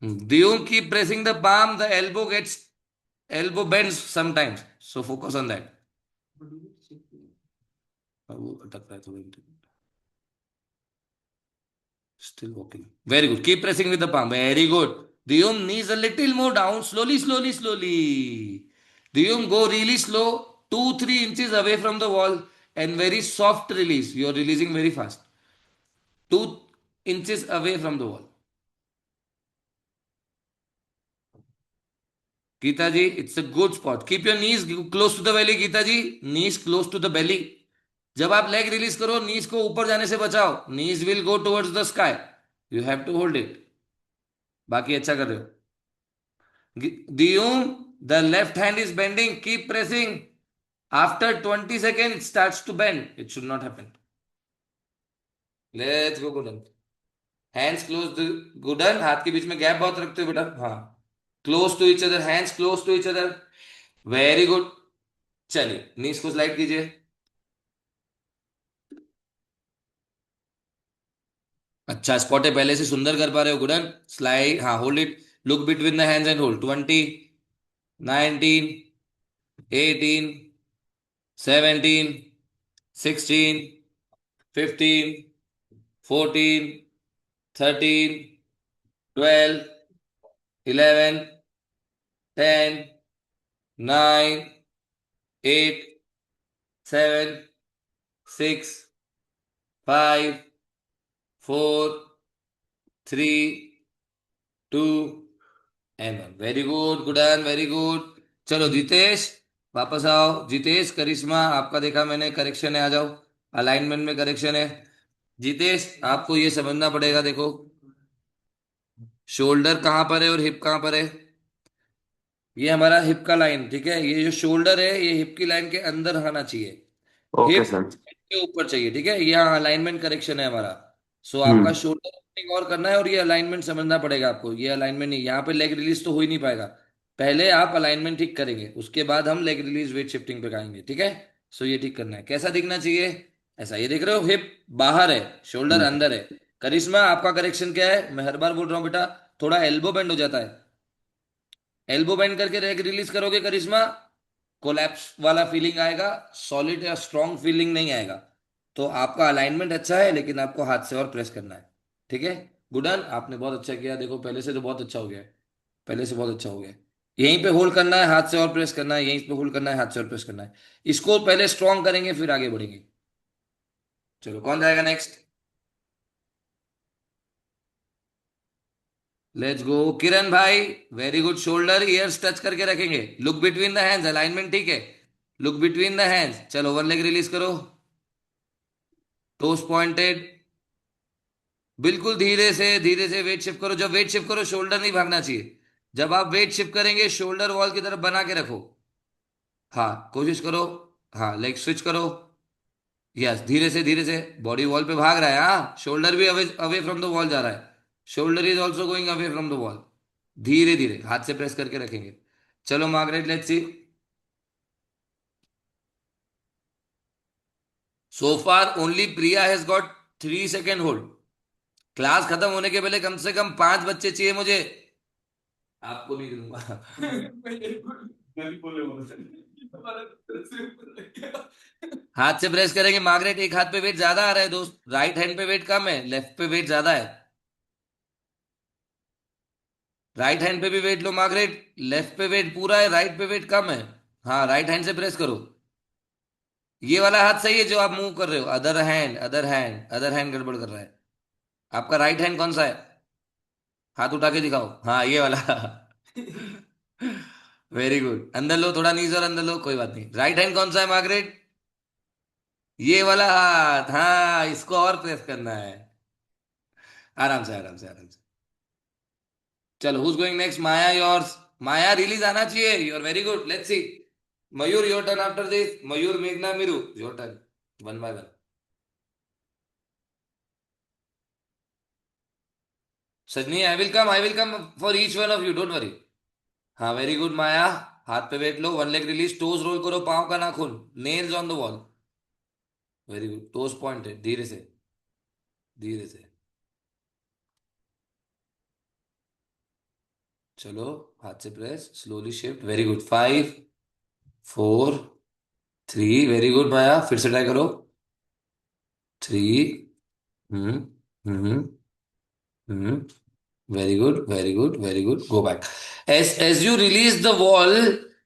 Diyom, keep pressing the palm. The elbow bends sometimes. So focus on that. वो अटक रहा है थोड़ा। Still walking. Very good. Keep pressing with the palm. Very good. Diyum, knees a little more down. Slowly, slowly, slowly. Diyum, go really slow. 2-3 inches away from the wall and very soft release. You are releasing very fast. 2 inches away from the wall. Geeta ji, it's a good spot. Keep your knees close to the belly, Geeta ji. Knees close to the belly. जब आप leg release करो, नीज को ऊपर जाने से बचाओ. Knees will go towards the sky. You have to hold it. बाकी अच्छा कर रहे हो. Diyum, the left hand is bending. Keep pressing. After 20 seconds, it starts to bend. It should not happen. Let's go, Gudan. Hands close to Gudan. हाथ के बीच में gap बहुत रखते हो बेटा. हाँ. Close to each other. Hands close to each other. Very good. चलिए, नीज को स्लाइड कीजिए. अच्छा स्पॉट है, पहले से सुंदर कर पा रहे हो गुडन. स्लाइड, हाँ, hold it. Look between the hands and hold. 20, 19, 18, 17, 16, 15, 14, 13, 12, 11, 10, 9, 8, 7, 6, 5, 4, 3, 2 and 1. Very good Gooden, very good. चलो जितेश, वापस आओ. जितेश, करिश्मा, आपका देखा मैंने, करेक्शन है, आ जाओ. अलाइनमेंट में करेक्शन है. जितेश, आपको ये समझना पड़ेगा. देखो शोल्डर कहां पर है और हिप कहां पर है. ये हमारा हिप का लाइन, ठीक है. ये जो शोल्डर है ये हिप की लाइन के अंदर आना चाहिए. Okay hip sir. के ऊपर चाहिए, ठीक है. ये अलाइनमेंट करेक्शन है हमारा. सो हम्म. आपका शोल्डर और करना है और ये अलाइनमेंट समझना पड़ेगा आपको. ये अलाइनमेंट नहीं, यहाँ पे लेग रिलीज तो हो ही नहीं पाएगा. पहले आप अलाइनमेंट ठीक करेंगे, उसके बाद हम लेग रिलीज वेट शिफ्टिंग पे आएंगे, ठीक है. सो ये ठीक करना है. कैसा दिखना चाहिए? ऐसा. ये देख रहे हो, हिप बाहर है, शोल्डर अंदर है. करिश्मा, आपका करेक्शन क्या है? मैं हर बार बोल रहा हूँ बेटा, थोड़ा एल्बो बेंड हो जाता है. एल्बो बेंड करके लेग रिलीज करोगे करिश्मा, कोलैप्स वाला फीलिंग आएगा, सॉलिड या स्ट्रॉन्ग फीलिंग नहीं आएगा. तो आपका अलाइनमेंट अच्छा है, लेकिन आपको हाथ से और प्रेस करना है, ठीक है. गुडन, आपने बहुत अच्छा किया. देखो पहले से तो बहुत अच्छा हो गया है, पहले से बहुत अच्छा हो गया है. यहीं पे होल्ड करना है, हाथ से और प्रेस करना है, यहीं पे होल्ड करना है, हाथ से और प्रेस करना है। इसको पहले स्ट्रॉन्ग करेंगे फिर आगे बढ़ेंगे। चलो कौन जाएगा नेक्स्ट? लेट्स गो किरण भाई। Very good, shoulder years touch करके रखेंगे, look between the hands, alignment ठीक है, लुक बिटवीन द हैंड्स। चलो वन लेग रिलीज करो, टोस पॉइंटेड, बिल्कुल धीरे से वेट शिफ्ट करो। जब वेट शिफ्ट करो शोल्डर नहीं भागना चाहिए, जब आप वेट शिफ्ट करेंगे शोल्डर वॉल की तरफ बना के रखो। हाँ कोशिश करो, हाँ लेग स्विच करो, यस धीरे से, बॉडी वॉल पे भाग रहा है, हाँ शोल्डर भी away away from the wall जा रहा है, shoulder is also going away from the wall. धीरे धीरे हाथ से प्रेस करके रखेंगे। चलो Margaret let's see. So far only Priya has got 3 second hold. Class खत्म होने के पहले कम से कम 5 बच्चे चाहिए मुझे। आपको नहीं दूंगा। हाथ से प्रेस करेंगे मार्गरेट, एक हाथ पे वेट ज्यादा आ रहा है दोस्त, राइट हैंड पे वेट कम है, लेफ्ट पे वेट ज्यादा है। राइट हैंड पे भी वेट लो मार्गरेट, लेफ्ट पे वेट पूरा है, राइट पे वेट कम है। हाँ राइट हैंड से प्रेस करो। ये वाला हाथ सही है जो आप मूव कर रहे हो, other hand other hand other hand गड़बड़ कर रहा है। आपका राइट हैंड कौन सा है? हाथ उठा के दिखाओ, हाँ ये वाला। वेरी गुड, अंदर लो थोड़ा, नीज और अंदर लो, कोई बात नहीं। राइट हैंड कौन सा है मार्गरेट? ये वाला हाथ, हाँ इसको और प्रेस करना है, आराम से आराम से आराम से। चलो who's going next? Maya yours. Maya release आना चाहिए, you are very good, let's see. Mayur your turn after this, Mayur मेघना Meeru your turn, one by one. Sajni I will come for each one of you, don't worry. हाँ वेरी गुड माया, हाथ पे weight लो, one leg release, toes roll करो, पाँव का नाखून, nails on the wall. Very good, toes pointed, धीरे से धीरे से। चलो हाथ से press, slowly shift, very good, 5 4 3, very good Maya, फिर से ट्राई करो, 3। हम्म हम्म हम्म very good, very good, very good, go back. As you release the wall,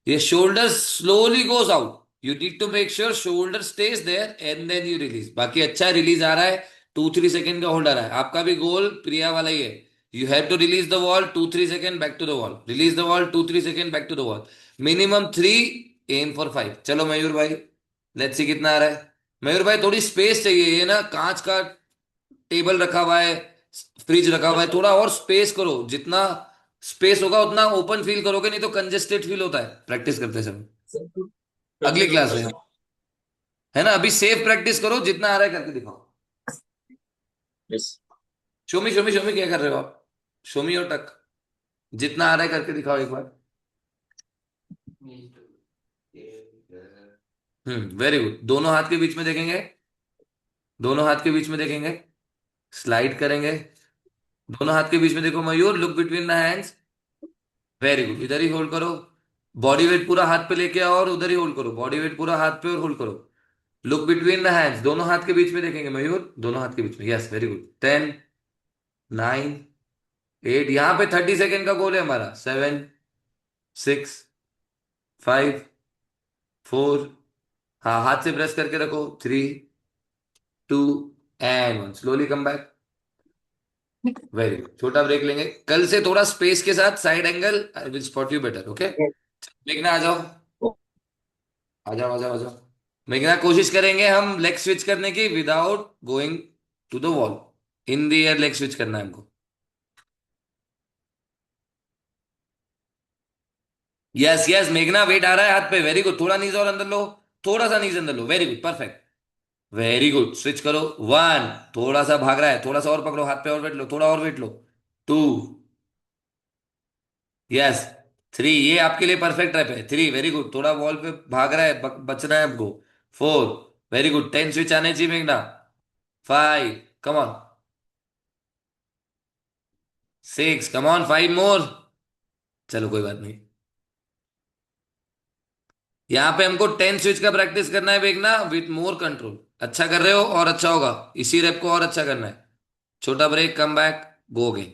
your shoulder slowly goes out, you need to make sure shoulder stays there and then you release। बाकी अच्छा release आ रहा है, 2-3 second का hold आ रहा है। आपका भी गोल प्रिया वाला ही है, you have to release the wall 2-3 second back to the wall, release the wall 2-3 second back to the wall, minimum 3, aim for 5। चलो मयूर भाई लेट्स सी कितना आ रहा है। मयूर भाई थोड़ी स्पेस चाहिए, ये ना कांच का टेबल रखा हुआ है, फ्रिज रखा हुआ है, थोड़ा और स्पेस करो, जितना स्पेस होगा उतना ओपन फील करोगे, नहीं तो कंजेस्टेड फील होता है प्रैक्टिस करते समय। अगली क्लास है ना, अभी सेफ प्रैक्टिस करो, जितना आ रहा है करके दिखाओ। यस। शोमी क्या कर रहे हो आप? शोमी और टक, जितना आ रहा है करके दिखाओ एक बार। वेरी गुड, दोनों हाथ के बीच में देखेंगे, दोनों हाथ के बीच में देखेंगे, स्लाइड करेंगे, दोनों हाथ के बीच में देखो Mayur, look between the hands, very good, इधर ही होल्ड करो, बॉडी वेट पूरा हाथ पे लेके आओ और उधर ही होल्ड करो, बॉडी वेट पूरा हाथ पे और होल्ड करो, लुक बिटवीन द हैंड्स, दोनों हाथ के बीच में देखेंगे मयूर, दोनों हाथ के बीच में, यस वेरी गुड। 10 9 8, यहाँ पे 30 सेकेंड का गोल है हमारा, 7 6 5 4, हाँ हाथ से प्रेस करके रखो, 3 2 and 1, slowly come back, very good. छोटा ब्रेक लेंगे, कल से थोड़ा स्पेस के साथ side angle, I will spot you better, okay. मेघना आ जाओ, आ जाओ आ जाओ आ जाओ। मेघना कोशिश करेंगे हम लेग स्विच करने की without going to the wall, in the air leg switch करना है हमको। यस यस मेघना, वेट आ रहा है हाथ पे, वेरी गुड, थोड़ा नीज और अंदर लो, थोड़ा सा नीज अंदर लो, very good perfect, very good, switch करो, 1, थोड़ा सा भाग रहा है, थोड़ा सा और पकड़ो, हाथ पे और वेट लो, थोड़ा और वेट लो, 2, यस 3, ये आपके लिए परफेक्ट रैप है, 3 वेरी गुड, थोड़ा वॉल पे भाग रहा है, बचना है आपको, 4 वेरी गुड, 10 स्विच आने चाहिए मेघना, 5 कम ऑन, 6 कम ऑन, 5 मोर। चलो कोई बात नहीं, यहाँ पे हमको 10 स्विच का प्रैक्टिस करना है मेघना, विथ मोर कंट्रोल। अच्छा कर रहे हो और अच्छा होगा, इसी रैप को और अच्छा करना है। छोटा break, come back, go again.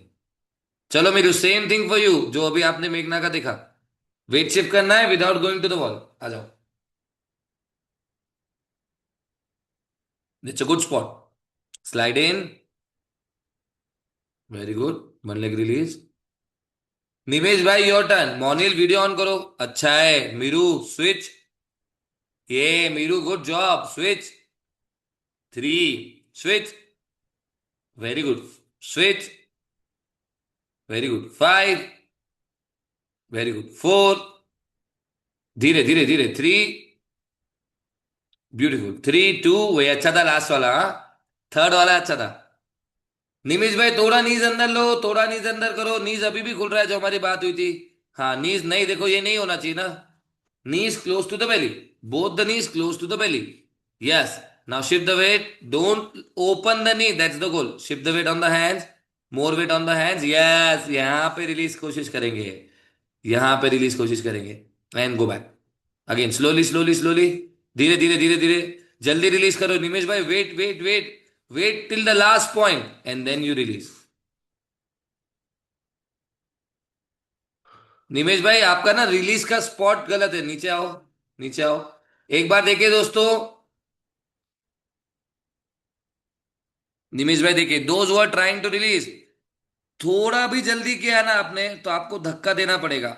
चलो Meru, same thing for you जो अभी आपने मेघना का देखा, वेट शिफ्ट करना है without going to the wall, आ जाओ। It's a good spot, slide in, very good, one leg release. Nimesh भाई your turn, Monil video on करो, अच्छा है मीरू, स्विच, ये Meeru good job, switch, 3, switch, very good, switch, very good, 5, very good, 4, धीरे धीरे धीरे, 3, ब्यूटीफुल, 3, 2, वही अच्छा था लास्ट वाला, हाँ थर्ड वाला अच्छा था। निमिष भाई थोड़ा नीज अंदर लो, थोड़ा नीज अंदर करो, नीज अभी भी खुल रहा है जो हमारी बात हुई थी। हाँ नीज नहीं, देखो ये नहीं होना चाहिए ना, knees close to the belly, both the knees close to the belly, yes. Now shift the weight, don't open the knee, that's the goal, shift the weight on the hands, more weight on the hands, yes, यहाँ पे release कोशिश करेंगे, यहाँ पे release कोशिश करेंगे, and go back again, slowly slowly slowly, धीरे धीरे धीरे धीरे, जल्दी रिलीज करो निमेश भाई, wait wait wait, wait till the last point and then you release. Nimesh भाई आपका ना रिलीज का स्पॉट गलत है, नीचे आओ, नीचे आओ, एक बार देखिए दोस्तों, निमेश भाई देखिए, those who are trying to release, थोड़ा भी जल्दी किया ना आपने तो आपको धक्का देना पड़ेगा,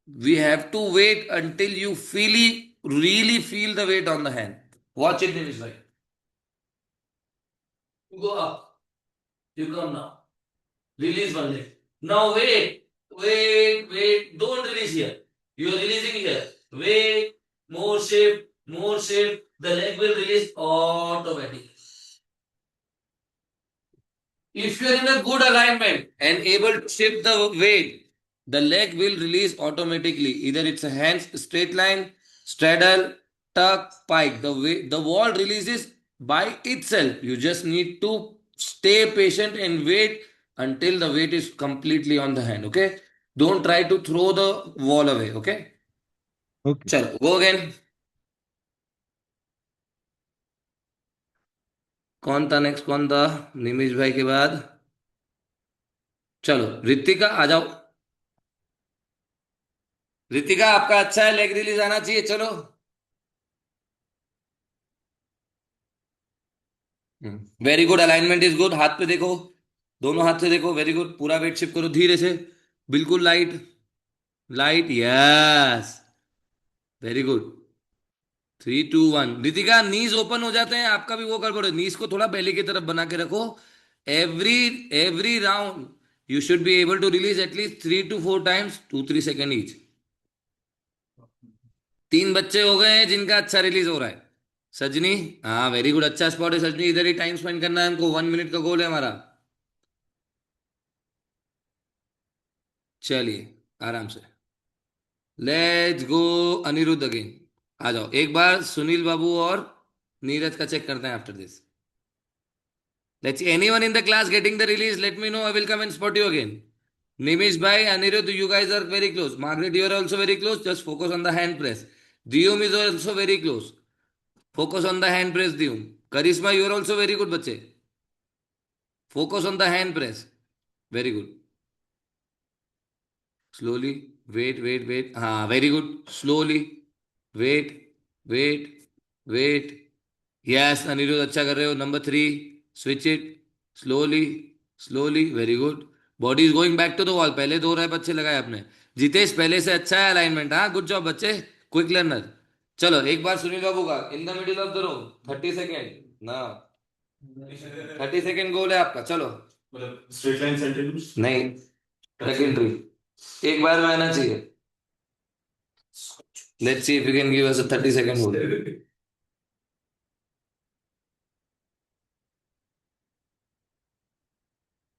we have to wait until you feely really feel the weight on the hand. Watch it, Nimish bhai. Go up. You come now. Release one leg. Now wait. Wait, wait. Don't release here. You are releasing here. Wait. More shift. More shift. The leg will release automatically. If you are in a good alignment and able to shift the weight, the leg will release automatically. Either it's a hands straight line, straddle, tuck, pike. The wall releases by itself. You just need to stay patient and wait until the weight is completely on the hand. Okay? Don't try to throw the wall away. Okay? Okay. Chalo, go again. कौन था next, कौन था निमिष भाई के बाद? चलो रितिका आ जाओ, रितिका आपका अच्छा है, लेग रिलीज आना चाहिए, चलो। Very good, alignment is good, हाथ पे देखो, दोनों हाथ से देखो, वेरी गुड, पूरा वेट शिफ्ट करो धीरे से, बिल्कुल light, light, yes, very good, 3, 2, 1, Ritika knees open हो जाते हैं, आपका भी वो गड़बड़ है, नीज को थोड़ा बेली की तरफ बना के रखो, every every round you should be able to release at least 3 to 4 times, 2-3 second each. 3 बच्चे हो गए हैं जिनका अच्छा रिलीज हो रहा है, सजनी, हाँ वेरी गुड, अच्छा स्पॉट है सजनी, इधर ही टाइम स्पेंड करना है हमको, 1 मिनट का गोल है हमारा, चलिए आराम से, लेट्स गो, अनिरुद्ध अगेन, आ जाओ, एक बार सुनील बाबू और नीरज का चेक करते हैं after this, let's anyone in the class getting the release, let me know, I will come and spot you again, Nimish भाई, Aniruddha, you guys are very close, Margaret you are also very close, just focus on the hand press, Diyum is also very close, focus on the hand press, Diyum, Karisma you are also very good बच्चे, focus on the hand press, very good, slowly, wait, हाँ very good, slowly, wait, wait, yes Anirudh अच्छा कर रहे हो, number 3, switch it, slowly, very good, body is going back to the wall, पहले 2 rap अच्छे लगाए आपने, जितेश पहले से अच्छा है अलाइनमेंट, हाँ गुड जॉब बच्चे, क्विक लर्नर, चलो एक बार सुनील बाबू का, in the middle of the room, 30 second ना, 30 सेकेंड गोल है आपका, चलो, स्ट्रेट लाइन सेंटर नहीं, सेकेंडरी, एक बार में आना चाहिए, let's see if you can give us a 30 second goal,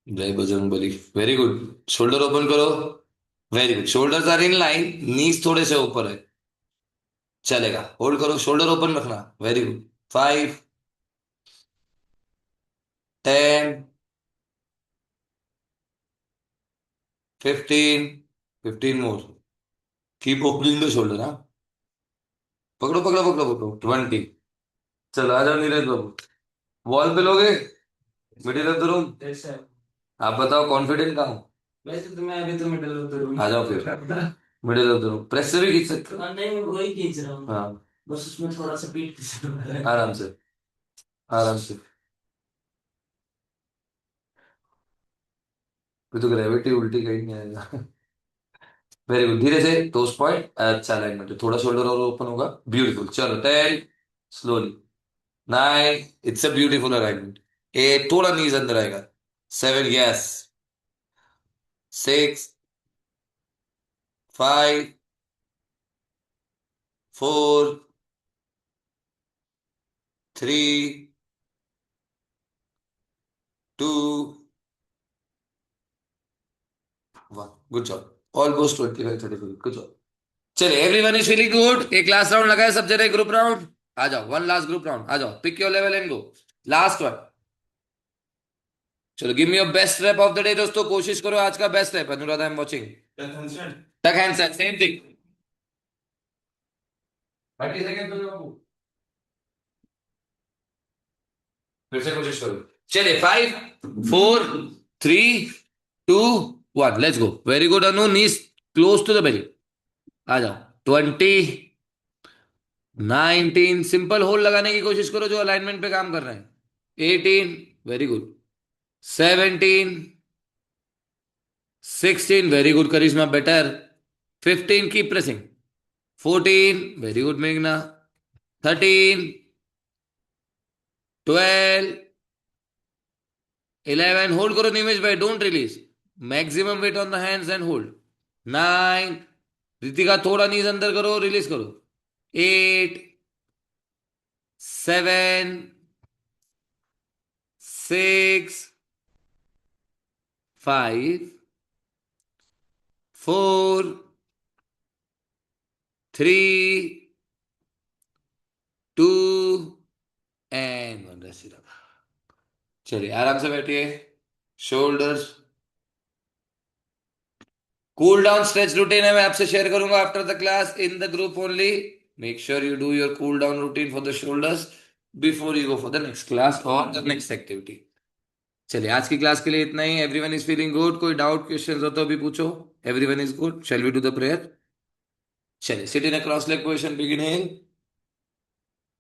जय Bajrang Bali, very good, shoulder open करो, very good, shoulders are in line, knees थोड़े से ऊपर है, चलेगा, होल्ड करो, शोल्डर ओपन रखना, very good, 5, 10, 15, 15 more, keep opening the shoulder, हाँ, पकड़ो पकड़ो पकड़ो पकड़ो, 20, चलो आ जाओ नीरज बाबू, वॉल पे लोगे, मिडिल ऑफ द रूम, आप बताओ कॉन्फिडेंट कहाँ हूँ, वैसे तो मैं अभी तो मिडिल ऑफ द रूम आ जाओ फिर, middle of the room, press से भी खींच सकते हो। नहीं मैं वही खींच रहा हूँ, हाँ, बस उसमें थोड़ा सा पीठ खींच रहा है। आराम से, आराम से। फिर तो ग्रेविटी उल्टी कहीं नहीं आएगा। वेरी गुड, धीरे से टोस पॉइंट, अच्छा अलाइनमेंट है, थोड़ा शोल्डर और ओपन होगा, ब्यूटीफुल। चलो 10, slowly, 9, it's a beautiful alignment, 8, थोड़ा नीज अंदर आएगा, 7, yes, 6, 5, 4, 3, 2, 1, good job, almost 25, 30, good job. चलिए, एवरीवन इज फीलिंग गुड, एक लास्ट राउंड लगाए सब जने, ग्रुप राउंड आ जाओ, वन लास्ट ग्रुप राउंड आ जाओ, pick your level and go, last one. चलो, give me your best rep of the day दोस्तों, कोशिश करो आज का best rep. Anuradha, I am watching. Tuck handstand, same thing, 30 second तो बाबू, फिर से कोशिश करो। चलिए, 5, 4, 3, 2, 1, let's go. Very good Anu, knees close to the belly, आ जाओ। 20, 19, सिंपल होल्ड लगाने की कोशिश करो जो अलाइनमेंट पे काम कर रहे हैं। 18, very good. 17, 16, very good Karishma, better. 15, keep pressing. 14, very good मेघना। 13, 12, 11, होल्ड करो निमेश भाई, don't release, maximum weight on the hands and hold. 9, Ritika थोड़ा नीज अंदर करो, रिलीज करो। 8, 7, 6, 5, 4, 3, 2 एंड 1, रेस्ट इट अप। चलिए, आराम से बैठिए, shoulders, cool down stretch routine है, मैं आपसे शेयर करूंगा after the class in the group only. Make sure you do your cool down routine for the shoulders before you go for the next class और the next activity. चलिए, आज की class के लिए इतना ही। एवरीवन इज फीलिंग गुड, कोई doubt question हो तो भी पूछो। Everyone is good, shall we do the prayer? चलिए, sit in a cross leg position, begin hill,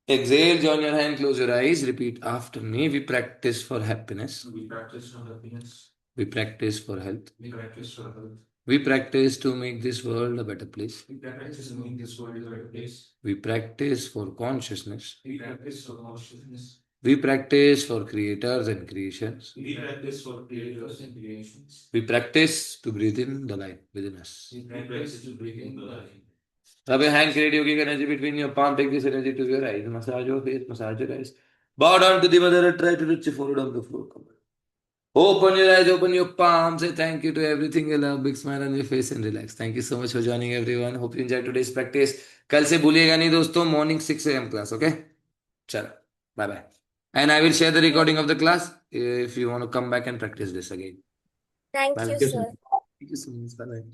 exhale, join your hand, close your eyes, repeat after me. We practice for happiness, We practice for happiness. we practice for health, We practice for health. we practice to make this world a better place, We practice to make this world a better place. we practice for consciousness, We practice for consciousness. we practice for creators and creations, We practice for creators and creations. we practice to breathe in the life within us. We practice to bring in the life. Rub your hand, create yogic energy between your palm, take this energy to your eyes, massage your face, massage your eyes, bow down to the mother and try to reach your forehead on the floor. Come on. Open your eyes, open your palms, say thank you to everything you love, big smile on your face and relax. Thank you so much for joining everyone. Hope you enjoyed today's practice. कल से भूलिएगा नहीं दोस्तों, morning 6 AM class, okay? चलो, bye bye. And I will share the recording of the class if you want to come back and practice this again. Thank Bye you, bye. sir. Thank you so much. Bye bye.